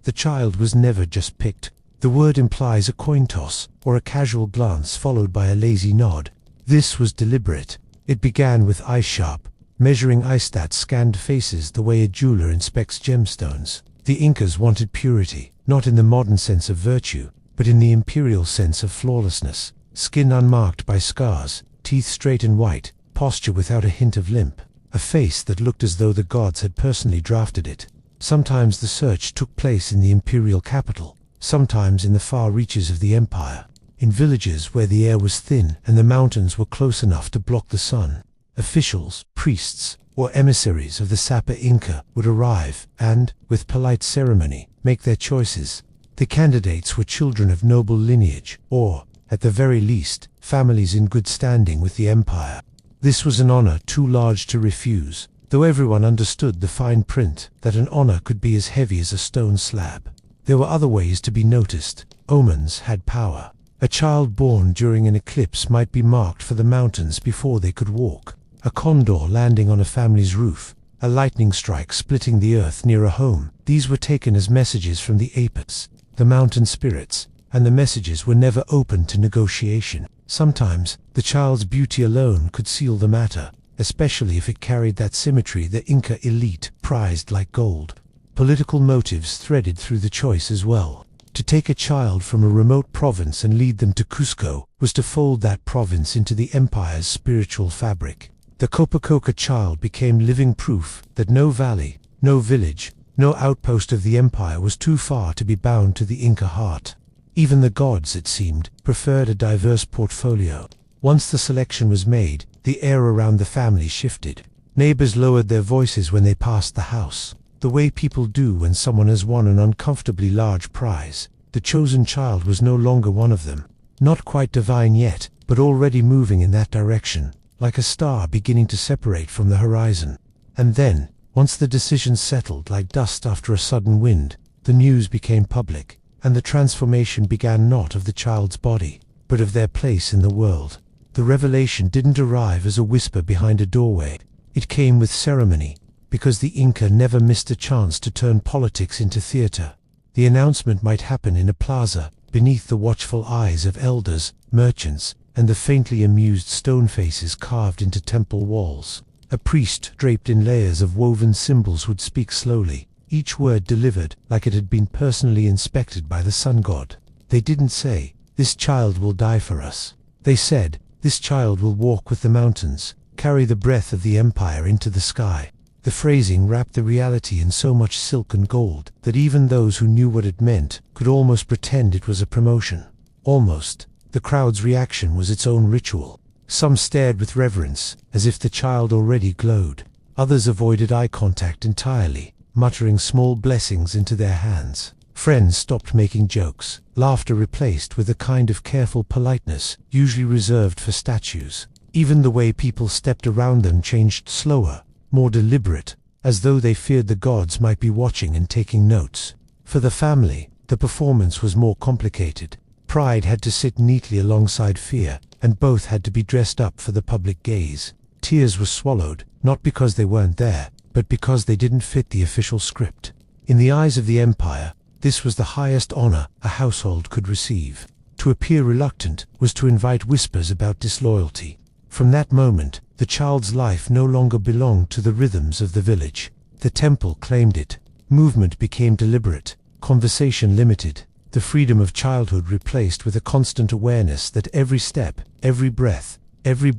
The child was never just picked. The word implies a coin toss, or a casual glance followed by a lazy nod. This was deliberate. It began with eye-sharp, measuring eye-stats scanned faces the way a jeweler inspects gemstones. The Incas wanted purity, not in the modern sense of virtue, but in the imperial sense of flawlessness. Skin unmarked by scars, teeth straight and white, posture without a hint of limp, a face that looked as though the gods had personally drafted it. Sometimes the search took place in the imperial capital, sometimes in the far reaches of the empire, in villages where the air was thin and the mountains were close enough to block the sun. Officials, priests, or emissaries of the Sapa Inca would arrive and, with polite ceremony, make their choices. The candidates were children of noble lineage, or, at the very least, families in good standing with the empire. This was an honor too large to refuse, though everyone understood the fine print that an honor could be as heavy as a stone slab. There were other ways to be noticed. Omens had power. A child born during an eclipse might be marked for the mountains before they could walk. A condor landing on a family's roof, a lightning strike splitting the earth near a home. These were taken as messages from the Apis, the mountain spirits, and the messages were never open to negotiation. Sometimes, the child's beauty alone could seal the matter, especially if it carried that symmetry the Inca elite prized like gold. Political motives threaded through the choice as well. To take a child from a remote province and lead them to Cusco was to fold that province into the empire's spiritual fabric. The Copacoca child became living proof that no valley, no village, no outpost of the empire was too far to be bound to the Inca heart. Even the gods, it seemed, preferred a diverse portfolio. Once the selection was made, the air around the family shifted. Neighbors lowered their voices when they passed the house, the way people do when someone has won an uncomfortably large prize. The chosen child was no longer one of them. Not quite divine yet, but already moving in that direction, like a star beginning to separate from the horizon. And then, once the decision settled like dust after a sudden wind, the news became public, and the transformation began not of the child's body, but of their place in the world. The revelation didn't arrive as a whisper behind a doorway. It came with ceremony, because the Inca never missed a chance to turn politics into theater. The announcement might happen in a plaza, beneath the watchful eyes of elders, merchants, and the faintly amused stone faces carved into temple walls. A priest draped in layers of woven symbols would speak slowly, each word delivered like it had been personally inspected by the sun god. They didn't say, "This child will die for us." They said, "This child will walk with the mountains, carry the breath of the empire into the sky." The phrasing wrapped the reality in so much silk and gold that even those who knew what it meant could almost pretend it was a promotion. Almost. The crowd's reaction was its own ritual. Some stared with reverence, as if the child already glowed. Others avoided eye contact entirely, muttering small blessings into their hands. Friends stopped making jokes, laughter replaced with a kind of careful politeness, usually reserved for statues. Even the way people stepped around them changed slower, more deliberate, as though they feared the gods might be watching and taking notes. For the family, the performance was more complicated. Pride had to sit neatly alongside fear, and both had to be dressed up for the public gaze. Tears were swallowed, not because they weren't there, but because they didn't fit the official script. In the eyes of the empire, this was the highest honor a household could receive. To To appear reluctant was to invite whispers about disloyalty. From that moment, the child's life no longer belonged to the rhythms of the village. The temple claimed it. Movement became deliberate, conversation limited, the freedom of childhood replaced with a constant awareness that every step, every breath, every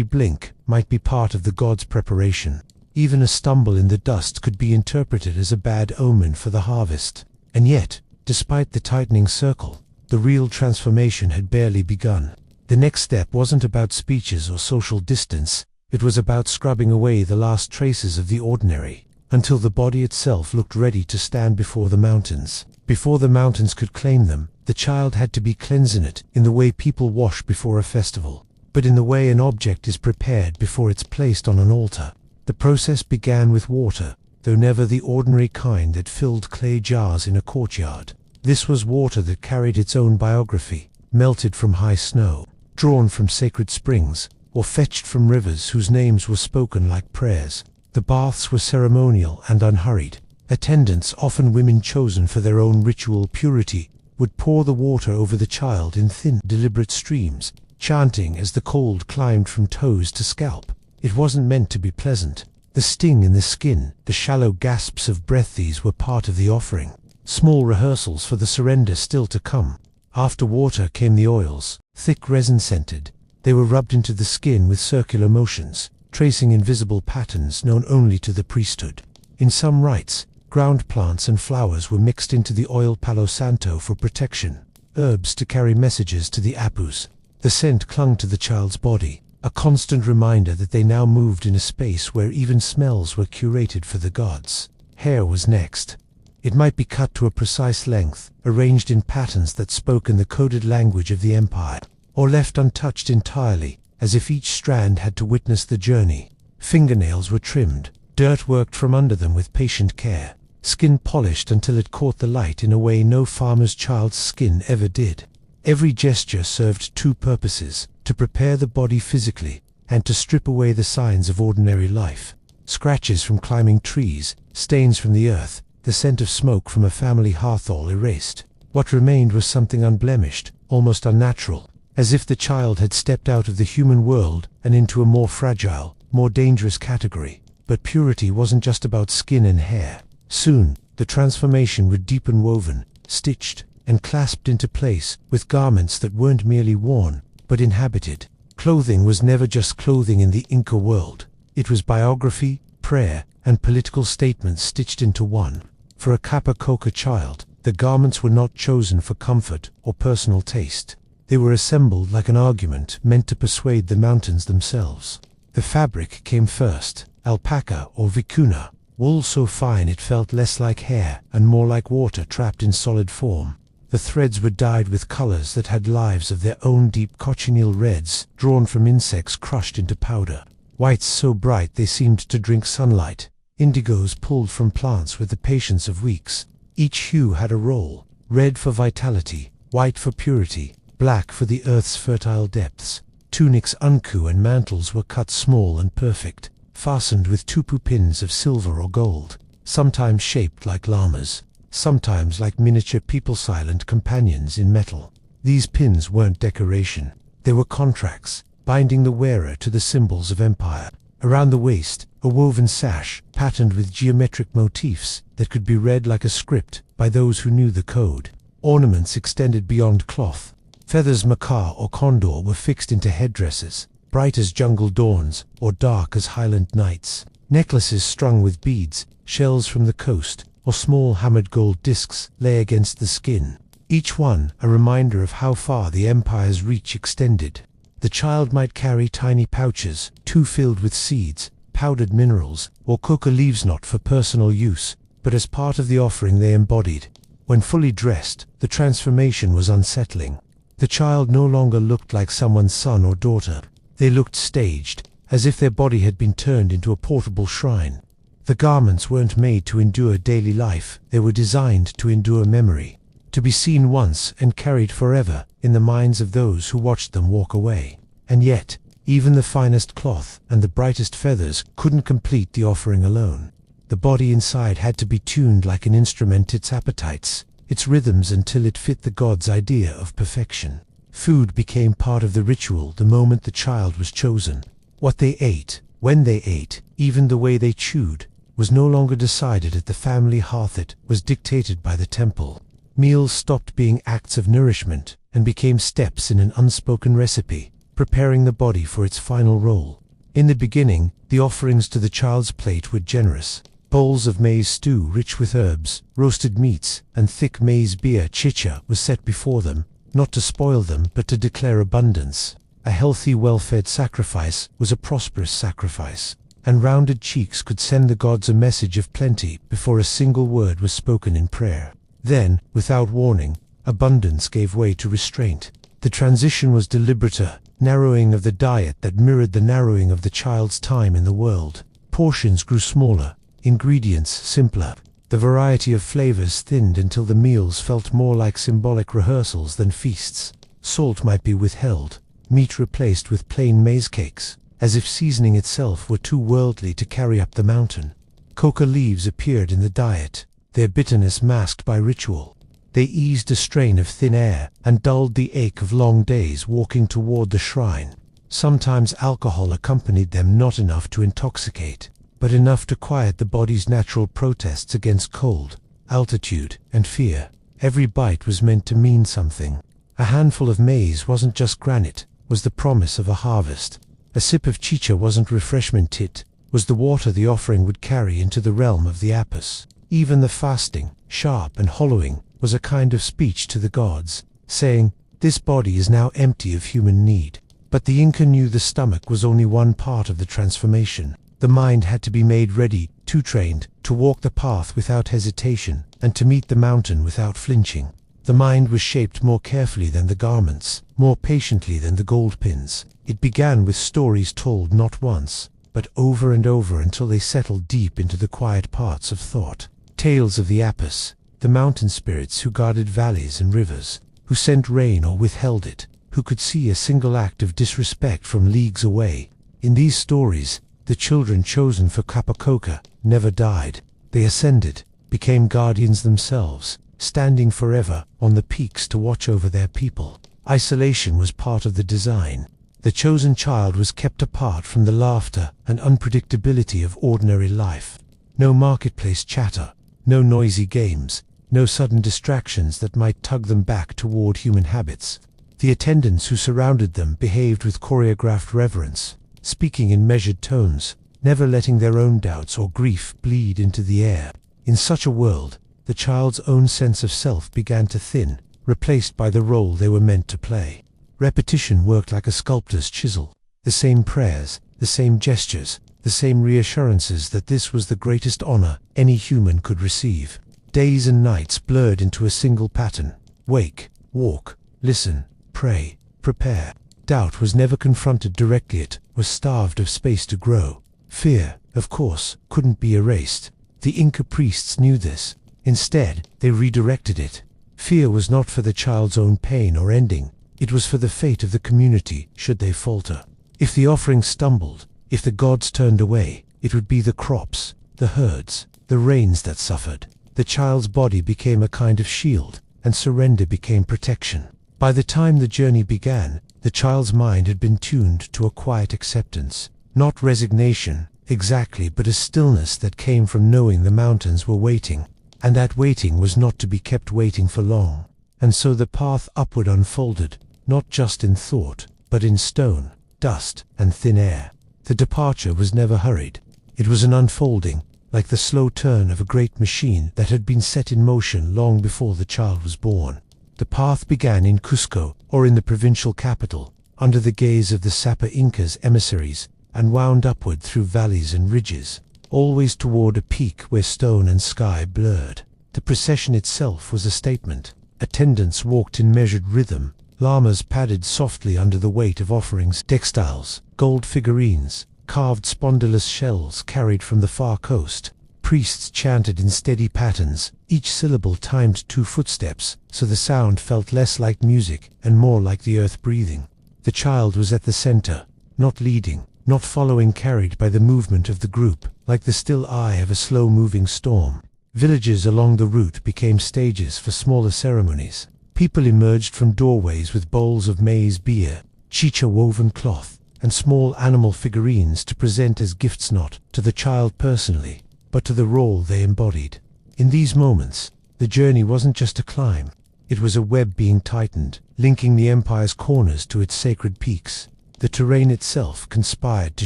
blink might be part of the god's preparation. Even a stumble in the dust could be interpreted as a bad omen for the harvest. And yet, despite the tightening circle, the real transformation had barely begun. The next step wasn't about speeches or social distance, it was about scrubbing away the last traces of the ordinary, until the body itself looked ready to stand before the mountains. Before the mountains could claim them, the child had to be cleansed in it, in the way people wash before a festival, but in the way an object is prepared before it's placed on an altar. The process began with water, though never the ordinary kind that filled clay jars in a courtyard. This was water that carried its own biography, melted from high snow, drawn from sacred springs, or fetched from rivers whose names were spoken like prayers. The baths were ceremonial and unhurried. Attendants, often women chosen for their own ritual purity, would pour the water over the child in thin, deliberate streams, chanting as the cold climbed from toes to scalp. It wasn't meant to be pleasant. The sting in the skin, the shallow gasps of breath, these were part of the offering. Small rehearsals for the surrender still to come. After water came the oils, thick resin-scented. They were rubbed into the skin with circular motions, tracing invisible patterns known only to the priesthood. In some rites, ground plants and flowers were mixed into the oil Palo Santo for protection, herbs to carry messages to the Apus. The scent clung to the child's body, a constant reminder that they now moved in a space where even smells were curated for the gods. Hair was next. It might be cut to a precise length, arranged in patterns that spoke in the coded language of the empire, or left untouched entirely, as if each strand had to witness the journey. Fingernails were trimmed, dirt worked from under them with patient care, skin polished until it caught the light in a way no farmer's child's skin ever did. Every gesture served two purposes: to prepare the body physically, and to strip away the signs of ordinary life. Scratches from climbing trees, stains from the earth, the scent of smoke from a family hearth all erased. What remained was something unblemished, almost unnatural, as if the child had stepped out of the human world and into a more fragile, more dangerous category. But purity wasn't just about skin and hair. Soon, the transformation would deepen, woven, stitched, and clasped into place, with garments that weren't merely worn, but inhabited. Clothing was never just clothing in the Inca world. It was biography, prayer, and political statements stitched into one. For a Capacoca child, the garments were not chosen for comfort or personal taste. They were assembled like an argument meant to persuade the mountains themselves. The fabric came first, alpaca or vicuna, wool so fine it felt less like hair and more like water trapped in solid form. The threads were dyed with colors that had lives of their own, deep cochineal reds drawn from insects crushed into powder, whites so bright they seemed to drink sunlight, indigos pulled from plants with the patience of weeks. Each hue had a role: red for vitality, white for purity, black for the earth's fertile depths. Tunics, unku, and mantles were cut small and perfect, fastened with tupu pins of silver or gold, sometimes shaped like llamas, sometimes like miniature people, silent companions in metal. These pins weren't decoration. They were contracts, binding the wearer to the symbols of empire. Around the waist, a woven sash, patterned with geometric motifs that could be read like a script by those who knew the code. Ornaments extended beyond cloth. Feathers, macaw or condor, were fixed into headdresses, bright as jungle dawns or dark as highland nights. Necklaces strung with beads, shells from the coast, or small hammered gold discs lay against the skin, each one a reminder of how far the empire's reach extended. The child might carry tiny pouches, two filled with seeds, powdered minerals, or coca leaves, not for personal use, but as part of the offering they embodied. When fully dressed, the transformation was unsettling. The child no longer looked like someone's son or daughter. They looked staged, as if their body had been turned into a portable shrine. The garments weren't made to endure daily life, they were designed to endure memory, to be seen once and carried forever in the minds of those who watched them walk away. And yet, even the finest cloth and the brightest feathers couldn't complete the offering alone. The body inside had to be tuned like an instrument, its appetites, its rhythms until it fit the god's idea of perfection. Food became part of the ritual the moment the child was chosen. What they ate, when they ate, even the way they chewed, was no longer decided at the family hearth. It was dictated by the temple. Meals stopped being acts of nourishment and became steps in an unspoken recipe, preparing the body for its final role. In the beginning, the offerings to the child's plate were generous. Bowls of maize stew rich with herbs, roasted meats, and thick maize beer chicha was set before them, not to spoil them but to declare abundance. A healthy, well-fed sacrifice was a prosperous sacrifice, and rounded cheeks could send the gods a message of plenty before a single word was spoken in prayer. Then, without warning, abundance gave way to restraint. The transition was deliberate, a narrowing of the diet that mirrored the narrowing of the child's time in the world. Portions grew smaller, ingredients simpler. The variety of flavors thinned until the meals felt more like symbolic rehearsals than feasts. Salt might be withheld, meat replaced with plain maize cakes, as if seasoning itself were too worldly to carry up the mountain. Coca leaves appeared in the diet, their bitterness masked by ritual. They eased a strain of thin air and dulled the ache of long days walking toward the shrine. Sometimes alcohol accompanied them, not enough to intoxicate, but enough to quiet the body's natural protests against cold, altitude, and fear. Every bite was meant to mean something. A handful of maize wasn't just granite, was the promise of a harvest. A sip of chicha wasn't refreshment, it was the water the offering would carry into the realm of the apis. Even the fasting, sharp and hollowing, was a kind of speech to the gods, saying, "This body is now empty of human need." But the Inca knew the stomach was only one part of the transformation. The mind had to be made ready, too trained, to walk the path without hesitation, and to meet the mountain without flinching. The mind was shaped more carefully than the garments, more patiently than the gold pins. It began with stories told not once, but over and over until they settled deep into the quiet parts of thought. Tales of the apis, the mountain spirits who guarded valleys and rivers, who sent rain or withheld it, who could see a single act of disrespect from leagues away. In these stories, the children chosen for Capacoca never died. They ascended, became guardians themselves, standing forever on the peaks to watch over their people. Isolation was part of the design. The chosen child was kept apart from the laughter and unpredictability of ordinary life. No marketplace chatter, no noisy games, no sudden distractions that might tug them back toward human habits. The attendants who surrounded them behaved with choreographed reverence, speaking in measured tones, never letting their own doubts or grief bleed into the air. In such a world, the child's own sense of self began to thin, replaced by the role they were meant to play. Repetition worked like a sculptor's chisel. The same prayers, the same gestures, the same reassurances that this was the greatest honor any human could receive. Days and nights blurred into a single pattern. Wake, walk, listen, pray, prepare. Doubt was never confronted directly, it was starved of space to grow. Fear, of course, couldn't be erased. The Inca priests knew this. Instead, they redirected it. Fear was not for the child's own pain or ending. It was for the fate of the community, should they falter. If the offering stumbled, if the gods turned away, it would be the crops, the herds, the rains that suffered. The child's body became a kind of shield, and surrender became protection. By the time the journey began, the child's mind had been tuned to a quiet acceptance. Not resignation, exactly, but a stillness that came from knowing the mountains were waiting, and that waiting was not to be kept waiting for long. And so the path upward unfolded, not just in thought, but in stone, dust, and thin air. The departure was never hurried. It was an unfolding, like the slow turn of a great machine that had been set in motion long before the child was born. The path began in Cusco, or in the provincial capital, under the gaze of the Sapa Inca's emissaries, and wound upward through valleys and ridges, always toward a peak where stone and sky blurred. The procession itself was a statement. Attendants walked in measured rhythm, llamas padded softly under the weight of offerings, textiles, gold figurines, carved spondylus shells carried from the far coast. Priests chanted in steady patterns, each syllable timed 2 footsteps, so the sound felt less like music and more like the earth breathing. The child was at the center, not leading, not following, carried by the movement of the group, like the still eye of a slow-moving storm. Villages along the route became stages for smaller ceremonies. People emerged from doorways with bowls of maize beer, chicha woven cloth, and small animal figurines to present as gifts not to the child personally, but to the role they embodied. In these moments, the journey wasn't just a climb. It was a web being tightened, linking the empire's corners to its sacred peaks. The terrain itself conspired to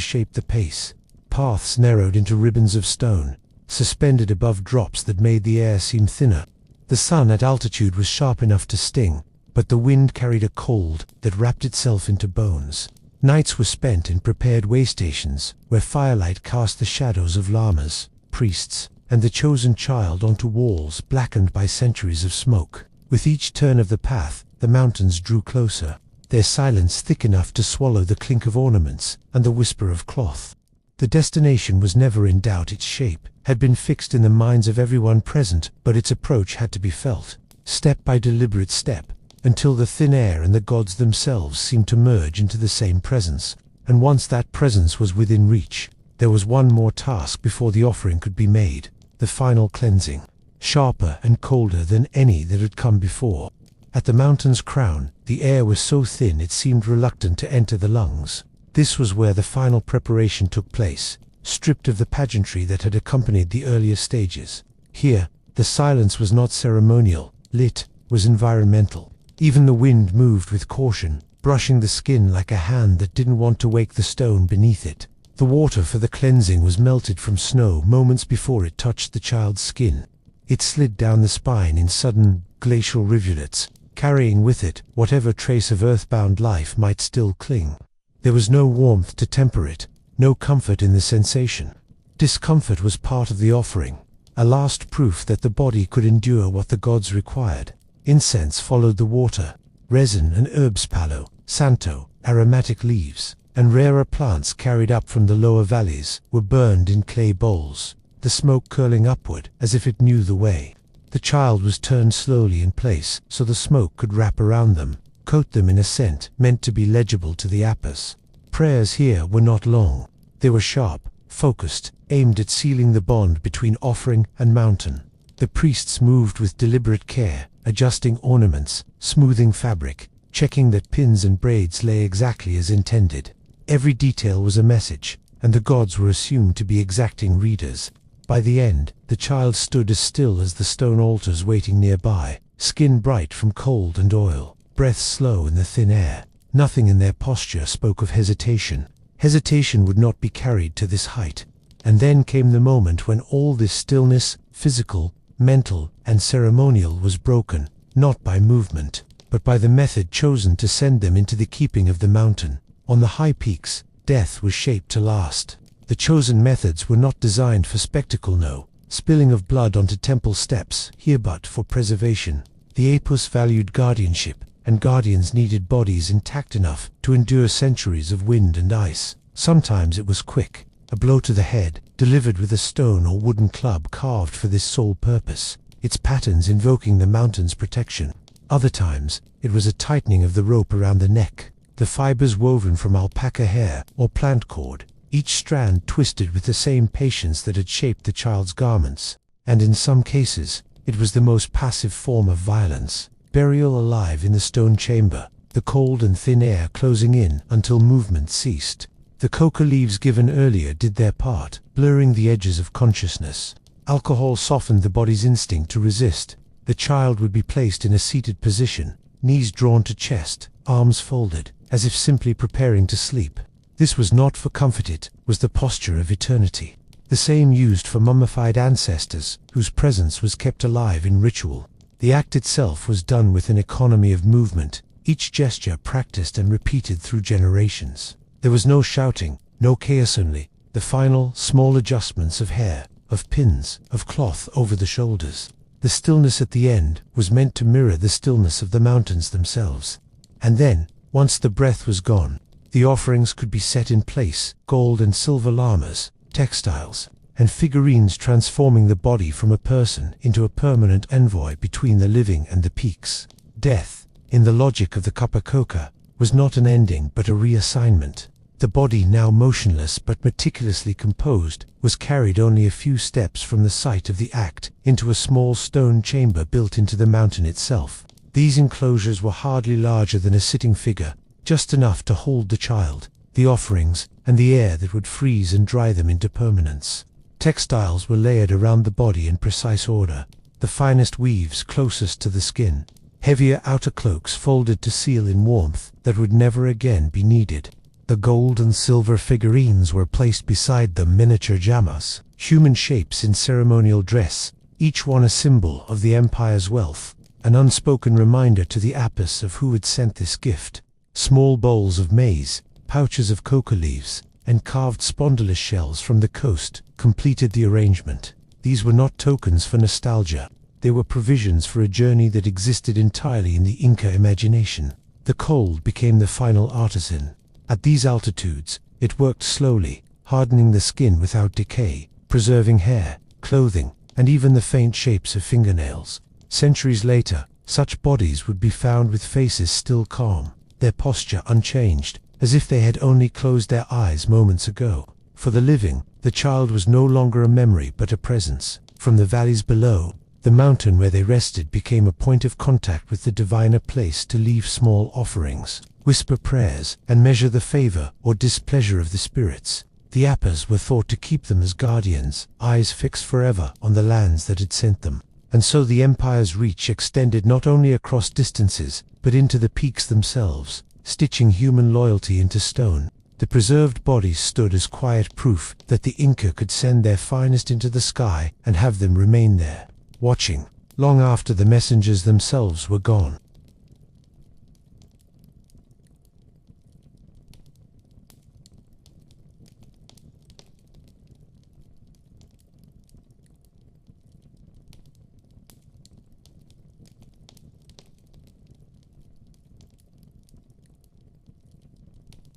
shape the pace. Paths narrowed into ribbons of stone, suspended above drops that made the air seem thinner. The sun at altitude was sharp enough to sting, but the wind carried a cold that wrapped itself into bones. Nights were spent in prepared waystations, where firelight cast the shadows of lamas, priests, and the chosen child onto walls blackened by centuries of smoke. With each turn of the path, the mountains drew closer, their silence thick enough to swallow the clink of ornaments and the whisper of cloth. The destination was never in doubt. Its shape had been fixed in the minds of everyone present, but its approach had to be felt, step by deliberate step, until the thin air and the gods themselves seemed to merge into the same presence. And once that presence was within reach, there was one more task before the offering could be made: the final cleansing, sharper and colder than any that had come before. At the mountain's crown, the air was so thin it seemed reluctant to enter the lungs. This was where the final preparation took place, stripped of the pageantry that had accompanied the earlier stages. Here, the silence was not ceremonial, it was environmental. Even the wind moved with caution, brushing the skin like a hand that didn't want to wake the stone beneath it. The water for the cleansing was melted from snow moments before it touched the child's skin. It slid down the spine in sudden, glacial rivulets, carrying with it whatever trace of earthbound life might still cling. There was no warmth to temper it, no comfort in the sensation. Discomfort was part of the offering, a last proof that the body could endure what the gods required. Incense followed the water. Resin and herbs, palo santo, aromatic leaves, and rarer plants carried up from the lower valleys, were burned in clay bowls, the smoke curling upward as if it knew the way. The child was turned slowly in place so the smoke could wrap around them, coat them in a scent meant to be legible to the appas. Prayers here were not long. They were sharp, focused, aimed at sealing the bond between offering and mountain. The priests moved with deliberate care, adjusting ornaments, smoothing fabric, checking that pins and braids lay exactly as intended. Every detail was a message, and the gods were assumed to be exacting readers. By the end, the child stood as still as the stone altars waiting nearby, skin bright from cold and oil, breath slow in the thin air. Nothing in their posture spoke of hesitation. Hesitation would not be carried to this height. And then came the moment when all this stillness, physical, mental, and ceremonial, was broken, not by movement, but by the method chosen to send them into the keeping of the mountain. On the high peaks, death was shaped to last. The chosen methods were not designed for spectacle, no spilling of blood onto temple steps here, but for preservation. The Apus valued guardianship, and guardians needed bodies intact enough to endure centuries of wind and ice. Sometimes it was quick, a blow to the head, delivered with a stone or wooden club carved for this sole purpose, its patterns invoking the mountain's protection. Other times, it was a tightening of the rope around the neck, the fibers woven from alpaca hair or plant cord, each strand twisted with the same patience that had shaped the child's garments. And in some cases, it was the most passive form of violence, burial alive in the stone chamber, the cold and thin air closing in until movement ceased. The coca leaves given earlier did their part, blurring the edges of consciousness. Alcohol softened the body's instinct to resist. The child would be placed in a seated position, knees drawn to chest, arms folded, as if simply preparing to sleep. This was not for comfort, it was the posture of eternity, the same used for mummified ancestors, whose presence was kept alive in ritual. The act itself was done with an economy of movement, each gesture practiced and repeated through generations. There was no shouting, no chaos, only the final, small adjustments of hair, of pins, of cloth over the shoulders. The stillness at the end was meant to mirror the stillness of the mountains themselves. And then, once the breath was gone, the offerings could be set in place, gold and silver lamas, textiles, and figurines transforming the body from a person into a permanent envoy between the living and the peaks. Death, in the logic of the Kappa Koka, was not an ending but a reassignment. The body, now motionless but meticulously composed, was carried only a few steps from the site of the act into a small stone chamber built into the mountain itself. These enclosures were hardly larger than a sitting figure, just enough to hold the child, the offerings, and the air that would freeze and dry them into permanence. Textiles were layered around the body in precise order, the finest weaves closest to the skin, heavier outer cloaks folded to seal in warmth that would never again be needed. The gold and silver figurines were placed beside them, miniature jamas, human shapes in ceremonial dress, each one a symbol of the empire's wealth, an unspoken reminder to the Apis of who had sent this gift. Small bowls of maize, pouches of coca leaves, and carved spondylus shells from the coast completed the arrangement. These were not tokens for nostalgia. They were provisions for a journey that existed entirely in the Inca imagination. The cold became the final artisan. At these altitudes, it worked slowly, hardening the skin without decay, preserving hair, clothing, and even the faint shapes of fingernails. Centuries later, such bodies would be found with faces still calm, their posture unchanged, as if they had only closed their eyes moments ago. For the living, the child was no longer a memory but a presence. From the valleys below, the mountain where they rested became a point of contact with the divine, a place to leave small offerings, whisper prayers, and measure the favor or displeasure of the spirits. The Apis were thought to keep them as guardians, eyes fixed forever on the lands that had sent them. And so the empire's reach extended not only across distances, but into the peaks themselves, stitching human loyalty into stone. The preserved bodies stood as quiet proof that the Inca could send their finest into the sky and have them remain there, watching, long after the messengers themselves were gone.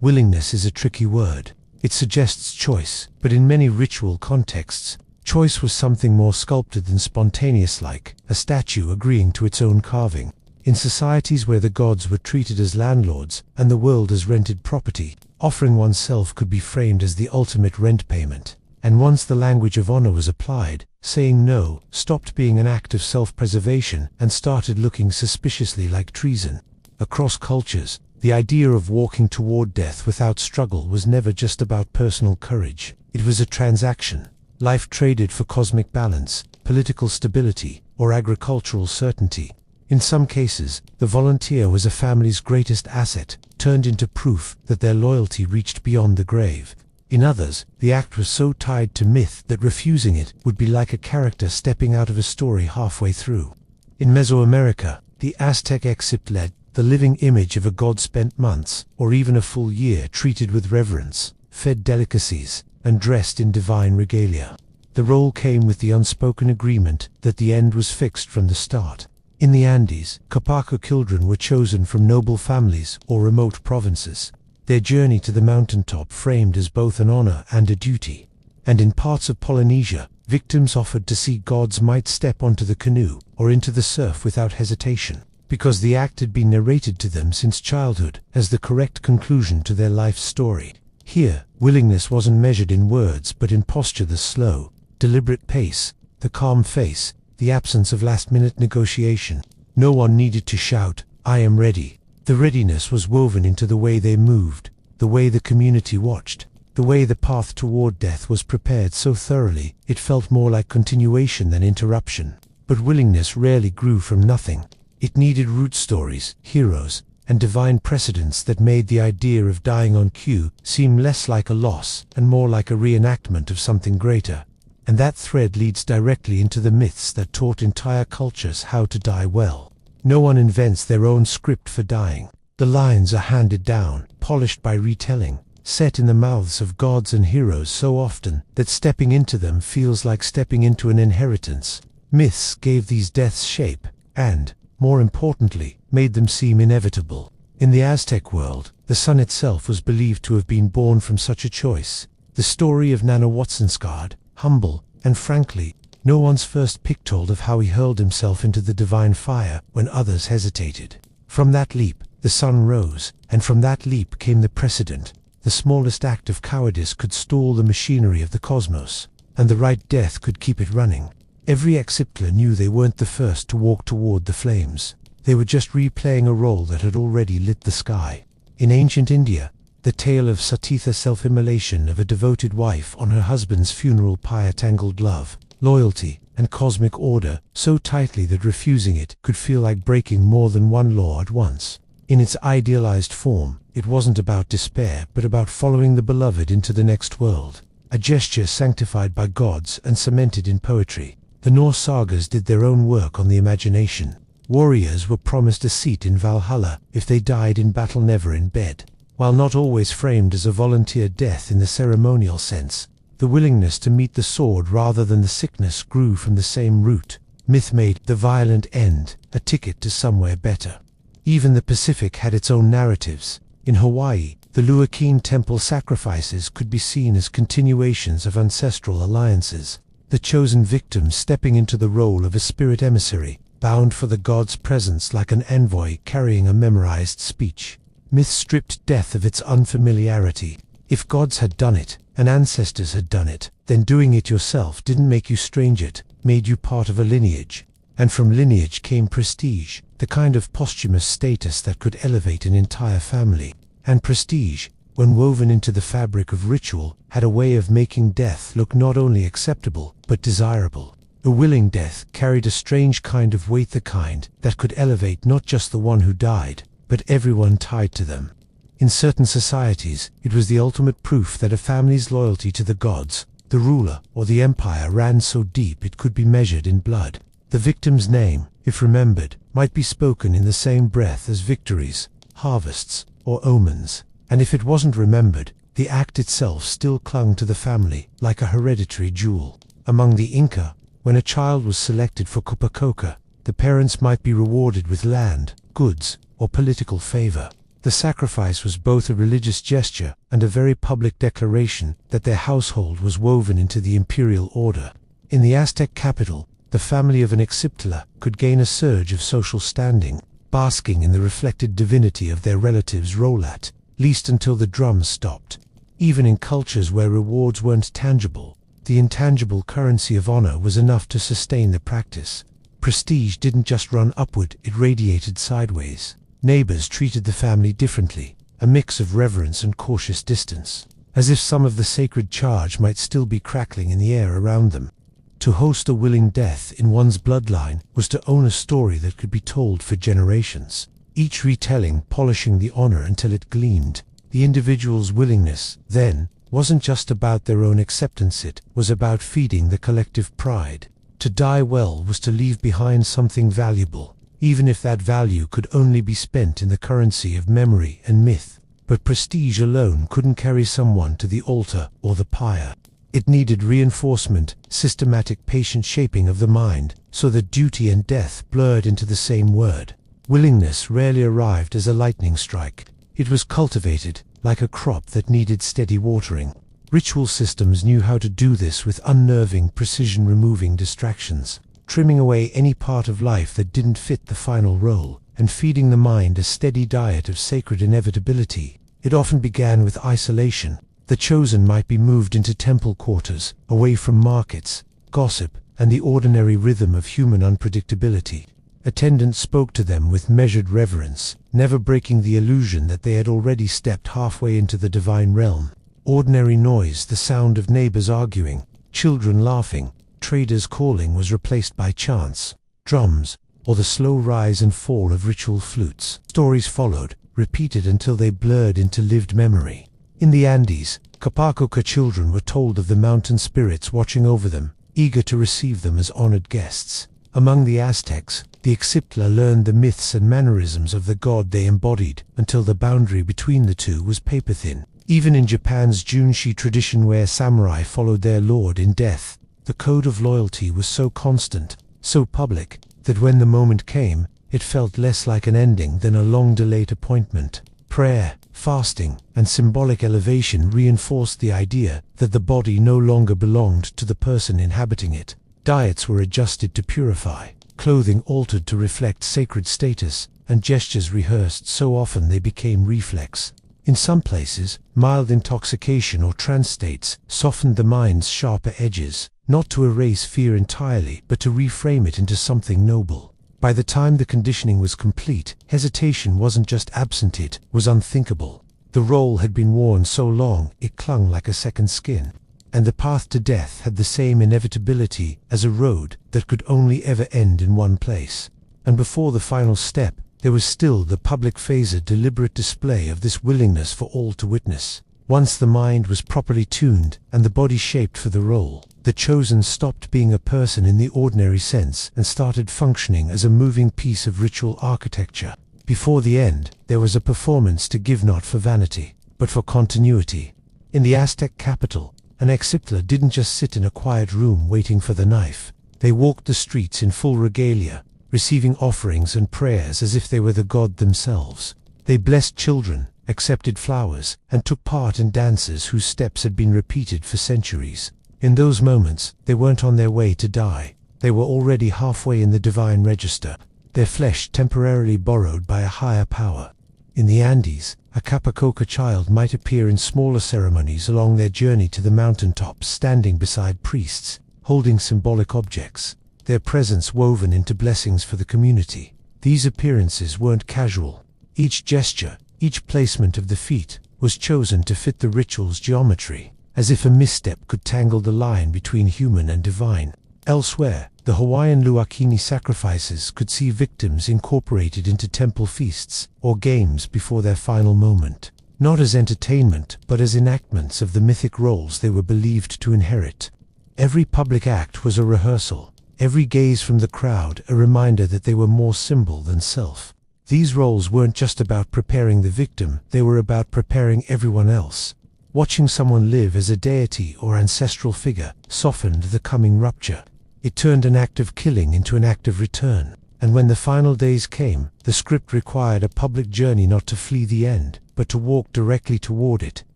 Willingness is a tricky word. It suggests choice, but in many ritual contexts, choice was something more sculpted than spontaneous, like a statue agreeing to its own carving. In societies where the gods were treated as landlords and the world as rented property, offering oneself could be framed as the ultimate rent payment. And once the language of honor was applied, saying no stopped being an act of self-preservation and started looking suspiciously like treason. Across cultures, the idea of walking toward death without struggle was never just about personal courage. It was a transaction, life traded for cosmic balance, political stability, or agricultural certainty. In some cases, the volunteer was a family's greatest asset, turned into proof that their loyalty reached beyond the grave. In others, the act was so tied to myth that refusing it would be like a character stepping out of a story halfway through. In Mesoamerica, the Aztec Xiptlet, the living image of a god, spent months, or even a full year, treated with reverence, fed delicacies, and dressed in divine regalia. The role came with the unspoken agreement that the end was fixed from the start. In the Andes, Capaco children were chosen from noble families or remote provinces, their journey to the mountaintop framed as both an honor and a duty. And in parts of Polynesia, victims offered to see gods might step onto the canoe or into the surf without hesitation, because the act had been narrated to them since childhood as the correct conclusion to their life's story. Here, willingness wasn't measured in words but in posture, the slow, deliberate pace, the calm face, the absence of last-minute negotiation. No one needed to shout, "I am ready." The readiness was woven into the way they moved, the way the community watched, the way the path toward death was prepared so thoroughly it felt more like continuation than interruption. But willingness rarely grew from nothing. It needed root stories, heroes, and divine precedents that made the idea of dying on cue seem less like a loss and more like a reenactment of something greater. And that thread leads directly into the myths that taught entire cultures how to die well. No one invents their own script for dying. The lines are handed down, polished by retelling, set in the mouths of gods and heroes so often that stepping into them feels like stepping into an inheritance. Myths gave these deaths shape and, more importantly, made them seem inevitable. In the Aztec world, the sun itself was believed to have been born from such a choice. The story of Nanahuatzin, humble, and frankly, no one's first pick told of how he hurled himself into the divine fire when others hesitated. From that leap, the sun rose, and from that leap came the precedent, the The smallest act of cowardice could stall the machinery of the cosmos, and the right death could keep it running. Every Exiptler knew they weren't the first to walk toward the flames. They were just replaying a role that had already lit the sky. In ancient India, the tale of Satitha's self-immolation of a devoted wife on her husband's funeral pyre tangled love, loyalty, and cosmic order so tightly that refusing it could feel like breaking more than one law at once. In its idealized form, it wasn't about despair, but about following the beloved into the next world, a gesture sanctified by gods and cemented in poetry. The Norse sagas did their own work on the imagination. Warriors were promised a seat in Valhalla if they died in battle, never in bed. While not always framed as a volunteer death in the ceremonial sense, the willingness to meet the sword rather than the sickness grew from the same root. Myth made the violent end a ticket to somewhere better. Even the Pacific had its own narratives. In Hawaii, the Luakeen temple sacrifices could be seen as continuations of ancestral alliances, the chosen victim stepping into the role of a spirit emissary, bound for the god's presence like an envoy carrying a memorized speech. Myth stripped death of its unfamiliarity. If gods had done it, and ancestors had done it, then doing it yourself didn't make you strange, it made you part of a lineage. And from lineage came prestige, the kind of posthumous status that could elevate an entire family. And prestige, when woven into the fabric of ritual, had a way of making death look not only acceptable, but desirable. A willing death carried a strange kind of weight, the kind that could elevate not just the one who died, but everyone tied to them. In certain societies, it was the ultimate proof that a family's loyalty to the gods, the ruler, or the empire ran so deep it could be measured in blood. The victim's name, if remembered, might be spoken in the same breath as victories, harvests, or omens. And if it wasn't remembered, the act itself still clung to the family, like a hereditary jewel. Among the Inca, when a child was selected for Kupakoka, the parents might be rewarded with land, goods, or political favor. The sacrifice was both a religious gesture and a very public declaration that their household was woven into the imperial order. In the Aztec capital, the family of an Exiptler could gain a surge of social standing, basking in the reflected divinity of their relatives' role at least until the drums stopped. Even in cultures where rewards weren't tangible, the intangible currency of honor was enough to sustain the practice. Prestige didn't just run upward, it radiated sideways. Neighbors treated the family differently, a mix of reverence and cautious distance, as if some of the sacred charge might still be crackling in the air around them. To host a willing death in one's bloodline was to own a story that could be told for generations, each retelling polishing the honor until it gleamed. The individual's willingness, then, wasn't just about their own acceptance, it was about feeding the collective pride. To die well was to leave behind something valuable, even if that value could only be spent in the currency of memory and myth. But prestige alone couldn't carry someone to the altar or the pyre. It needed reinforcement, systematic patient shaping of the mind, so that duty and death blurred into the same word. Willingness rarely arrived as a lightning strike. It was cultivated, like a crop that needed steady watering. Ritual systems knew how to do this with unnerving precision, removing distractions, trimming away any part of life that didn't fit the final role, and feeding the mind a steady diet of sacred inevitability. It often began with isolation. The chosen might be moved into temple quarters, away from markets, gossip, and the ordinary rhythm of human unpredictability. Attendants spoke to them with measured reverence, never breaking the illusion that they had already stepped halfway into the divine realm. Ordinary noise, the sound of neighbors arguing, children laughing, traders calling, was replaced by chants, drums, or the slow rise and fall of ritual flutes. Stories followed, repeated until they blurred into lived memory. In the Andes, Capacoca children were told of the mountain spirits watching over them, eager to receive them as honored guests. Among the Aztecs, the Exiptler learned the myths and mannerisms of the god they embodied, until the boundary between the two was paper-thin. Even in Japan's Junshi tradition, where samurai followed their lord in death, the code of loyalty was so constant, so public, that when the moment came, it felt less like an ending than a long-delayed appointment. Prayer, fasting, and symbolic elevation reinforced the idea that the body no longer belonged to the person inhabiting it. Diets were adjusted to purify, clothing altered to reflect sacred status, and gestures rehearsed so often they became reflex. In some places, mild intoxication or trance states softened the mind's sharper edges, not to erase fear entirely, but to reframe it into something noble. By the time the conditioning was complete, hesitation wasn't just absent, it was unthinkable. The role had been worn so long, it clung like a second skin. And the path to death had the same inevitability as a road that could only ever end in one place. And before the final step, there was still the public phased deliberate display of this willingness for all to witness. Once the mind was properly tuned and the body shaped for the role, the chosen stopped being a person in the ordinary sense and started functioning as a moving piece of ritual architecture. Before the end, there was a performance to give, not for vanity, but for continuity. In the Aztec capital, an exiptler didn't just sit in a quiet room waiting for the knife. They walked the streets in full regalia, receiving offerings and prayers as if they were the god themselves. They blessed children, accepted flowers, and took part in dances whose steps had been repeated for centuries. In those moments, they weren't on their way to die. They were already halfway in the divine register, their flesh temporarily borrowed by a higher power. In the Andes, a Capacoca child might appear in smaller ceremonies along their journey to the mountaintops, standing beside priests, holding symbolic objects, their presence woven into blessings for the community. These appearances weren't casual. Each gesture, each placement of the feet, was chosen to fit the ritual's geometry, as if a misstep could tangle the line between human and divine. Elsewhere, the Hawaiian Luakini sacrifices could see victims incorporated into temple feasts or games before their final moment, not as entertainment but as enactments of the mythic roles they were believed to inherit. Every public act was a rehearsal, every gaze from the crowd a reminder that they were more symbol than self. These roles weren't just about preparing the victim, they were about preparing everyone else. Watching someone live as a deity or ancestral figure softened the coming rupture. It turned an act of killing into an act of return. And when the final days came, the script required a public journey, not to flee the end, but to walk directly toward it,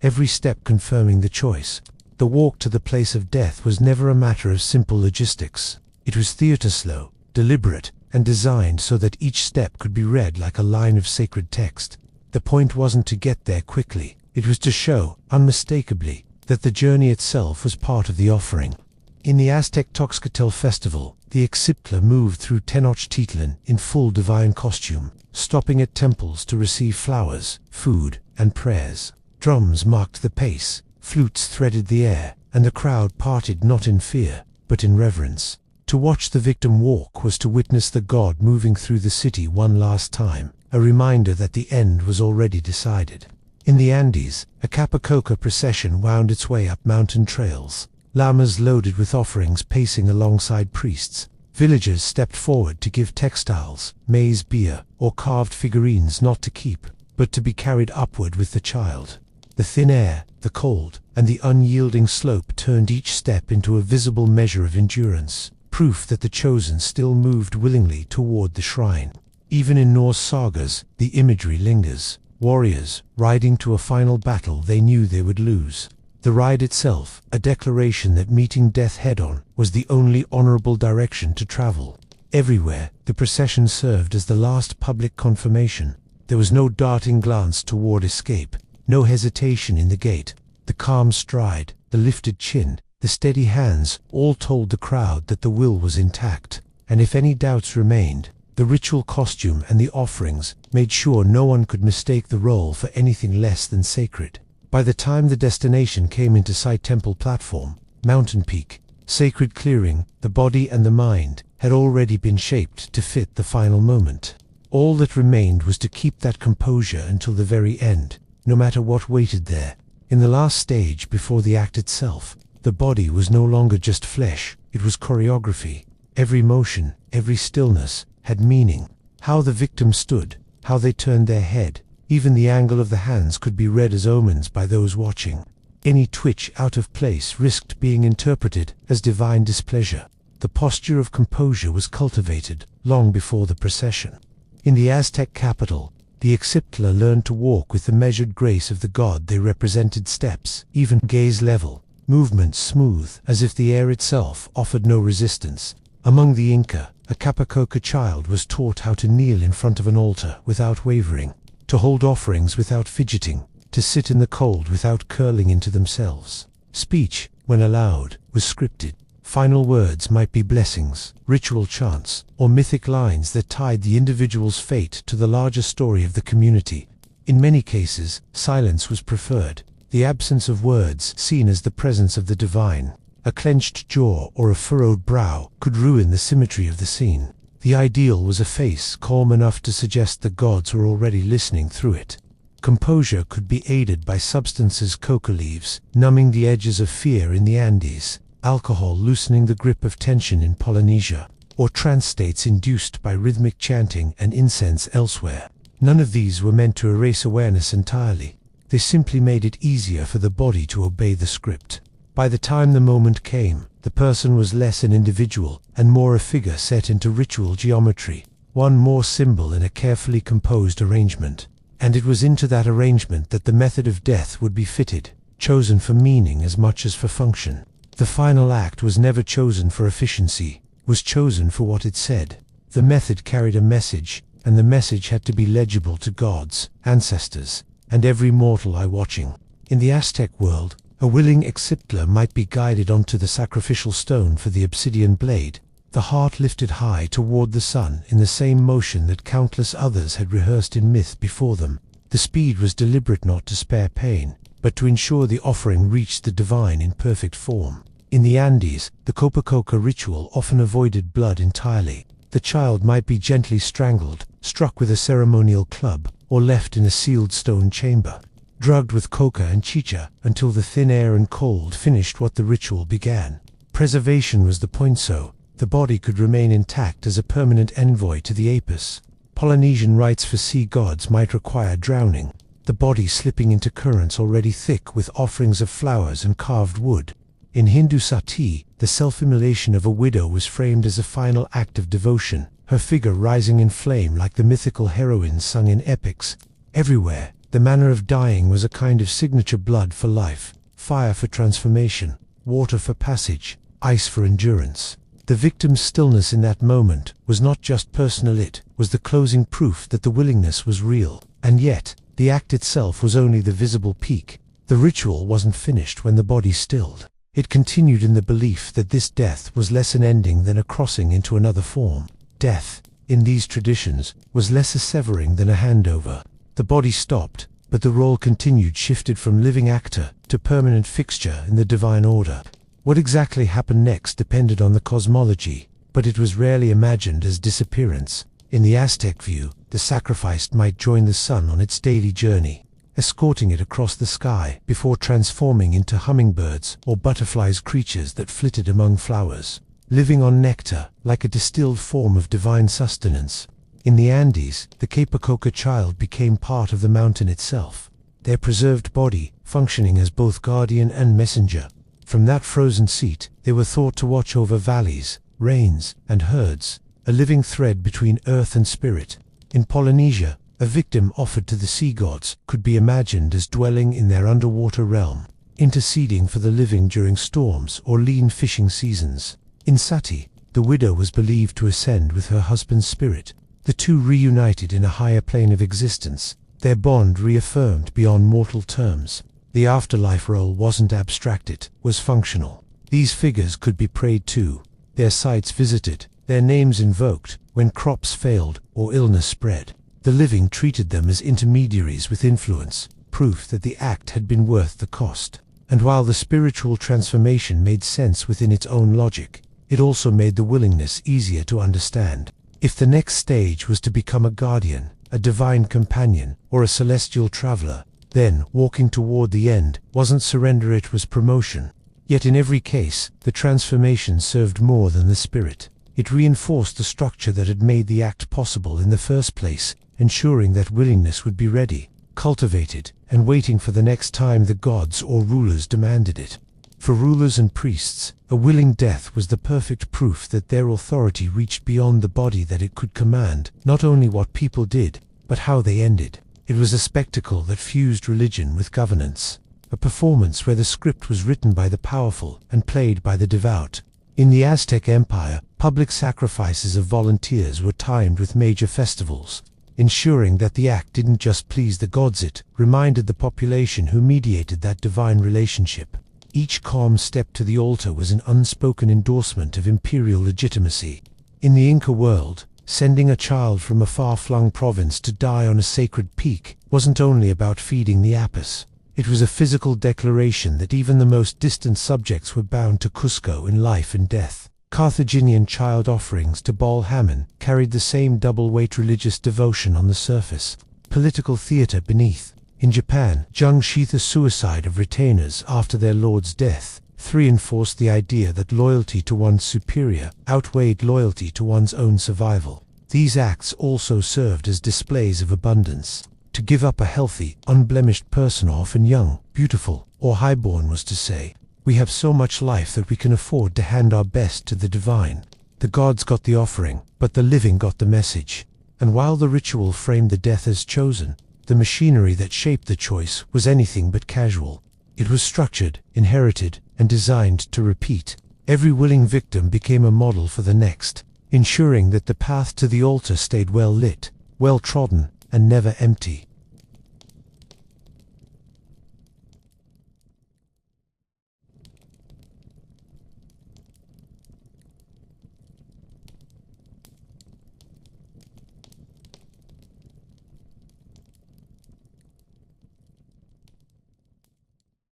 every step confirming the choice. The walk to the place of death was never a matter of simple logistics. It was theater, slow, deliberate, and designed so that each step could be read like a line of sacred text. The point wasn't to get there quickly. It was to show, unmistakably, that the journey itself was part of the offering. In the Aztec Toxcatel festival, the exiptler moved through Tenochtitlan in full divine costume, stopping at temples to receive flowers, food, and prayers. Drums marked the pace, flutes threaded the air, and the crowd parted not in fear, but in reverence. To watch the victim walk was to witness the god moving through the city one last time, a reminder that the end was already decided. In the Andes, a Capacoca procession wound its way up mountain trails. Llamas loaded with offerings pacing alongside priests. Villagers stepped forward to give textiles, maize beer, or carved figurines, not to keep, but to be carried upward with the child. The thin air, the cold, and the unyielding slope turned each step into a visible measure of endurance, proof that the chosen still moved willingly toward the shrine. Even in Norse sagas, the imagery lingers. Warriors, riding to a final battle they knew they would lose. The ride itself, a declaration that meeting death head-on was the only honorable direction to travel. Everywhere, the procession served as the last public confirmation. There was no darting glance toward escape, no hesitation in the gait. The calm stride, the lifted chin, the steady hands all told the crowd that the will was intact. And if any doubts remained, the ritual costume and the offerings made sure no one could mistake the role for anything less than sacred. By the time the destination came into sight, temple platform, mountain peak, sacred clearing, the body and the mind had already been shaped to fit the final moment. All that remained was to keep that composure until the very end, no matter what waited there. In the last stage before the act itself, the body was no longer just flesh, it was choreography. Every motion, every stillness, had meaning. How the victim stood, how they turned their head, even the angle of the hands could be read as omens by those watching. Any twitch out of place risked being interpreted as divine displeasure. The posture of composure was cultivated long before the procession. In the Aztec capital, the exiptler learned to walk with the measured grace of the god they represented, steps even, gaze level, movements smooth, as if the air itself offered no resistance. Among the Inca, a Capacoca child was taught how to kneel in front of an altar without wavering, to hold offerings without fidgeting, to sit in the cold without curling into themselves. Speech, when allowed, was scripted. Final words might be blessings, ritual chants, or mythic lines that tied the individual's fate to the larger story of the community. In many cases, silence was preferred, the absence of words seen as the presence of the divine. A clenched jaw or a furrowed brow could ruin the symmetry of the scene. The ideal was a face calm enough to suggest the gods were already listening through it. Composure could be aided by substances coca leaves, numbing the edges of fear in the Andes, alcohol loosening the grip of tension in Polynesia, or trance states induced by rhythmic chanting and incense elsewhere. None of these were meant to erase awareness entirely. They simply made it easier for the body to obey the script. By the time the moment came, the person was less an individual and more a figure set into ritual geometry, one more symbol in a carefully composed arrangement. And it was into that arrangement that the method of death would be fitted, chosen for meaning as much as for function. The final act was never chosen for efficiency, was chosen for what it said. The method carried a message, and the message had to be legible to gods, ancestors, and every mortal eye watching. In the Aztec world, a willing Exiptler might be guided onto the sacrificial stone for the obsidian blade, the heart lifted high toward the sun in the same motion that countless others had rehearsed in myth before them. The speed was deliberate, not to spare pain, but to ensure the offering reached the divine in perfect form. In the Andes, the Copacoca ritual often avoided blood entirely. The child might be gently strangled, struck with a ceremonial club, or left in a sealed stone chamber, drugged with coca and chicha until the thin air and cold finished what the ritual began. Preservation was the point, so the body could remain intact as a permanent envoy to the Apis. Polynesian rites for sea gods might require drowning, the body slipping into currents already thick with offerings of flowers and carved wood. In Hindu sati, the self-immolation of a widow was framed as a final act of devotion, her figure rising in flame like the mythical heroines sung in epics. Everywhere, the manner of dying was a kind of signature: blood for life, fire for transformation, water for passage, ice for endurance. The victim's stillness in that moment was not just personal, it was the closing proof that the willingness was real. And yet, the act itself was only the visible peak. The ritual wasn't finished when the body stilled. It continued in the belief that this death was less an ending than a crossing into another form. Death, in these traditions, was less a severing than a handover. The body stopped, but the role continued, shifted from living actor to permanent fixture in the divine order. What exactly happened next depended on the cosmology, but it was rarely imagined as disappearance. In the Aztec view, the sacrificed might join the sun on its daily journey, escorting it across the sky before transforming into hummingbirds or butterflies, creatures that flitted among flowers, living on nectar like a distilled form of divine sustenance. In the Andes, the Capacoca child became part of the mountain itself, their preserved body functioning as both guardian and messenger. From that frozen seat, they were thought to watch over valleys, rains, and herds, a living thread between earth and spirit. In Polynesia, a victim offered to the sea gods could be imagined as dwelling in their underwater realm, interceding for the living during storms or lean fishing seasons. In Sati, the widow was believed to ascend with her husband's spirit, the two reunited in a higher plane of existence, their bond reaffirmed beyond mortal terms. The afterlife role wasn't abstract, it was functional. These figures could be prayed to, their sites visited, their names invoked when crops failed or illness spread. The living treated them as intermediaries with influence, proof that the act had been worth the cost. And while the spiritual transformation made sense within its own logic, it also made the willingness easier to understand. If the next stage was to become a guardian, a divine companion, or a celestial traveler, then walking toward the end wasn't surrender, it was promotion. Yet in every case, the transformation served more than the spirit. It reinforced the structure that had made the act possible in the first place, ensuring that willingness would be ready, cultivated, and waiting for the next time the gods or rulers demanded it. For rulers and priests, a willing death was the perfect proof that their authority reached beyond the body, that it could command not only what people did, but how they ended. It was a spectacle that fused religion with governance, a performance where the script was written by the powerful and played by the devout. In the Aztec Empire, public sacrifices of volunteers were timed with major festivals. ensuring that the act didn't just please the gods, it reminded the population who mediated that divine relationship. Each calm step to the altar was an unspoken endorsement of imperial legitimacy. In the Inca world, sending a child from a far-flung province to die on a sacred peak wasn't only about feeding the apis. It was a physical declaration that even the most distant subjects were bound to Cusco in life and death. Carthaginian child offerings to Baal Hammon carried the same double-weight religious devotion on the surface, political theater beneath. In Japan, Jung Shitha's suicide of retainers after their lord's death reinforced the idea that loyalty to one's superior outweighed loyalty to one's own survival. These acts also served as displays of abundance. To give up a healthy, unblemished person, often young, beautiful, or highborn, was to say, "We have so much life that we can afford to hand our best to the divine." The gods got the offering, but the living got the message. And while the ritual framed the death as chosen, the machinery that shaped the choice was anything but casual. It was structured, inherited, and designed to repeat. Every willing victim became a model for the next, ensuring that the path to the altar stayed well lit, well trodden, and never empty.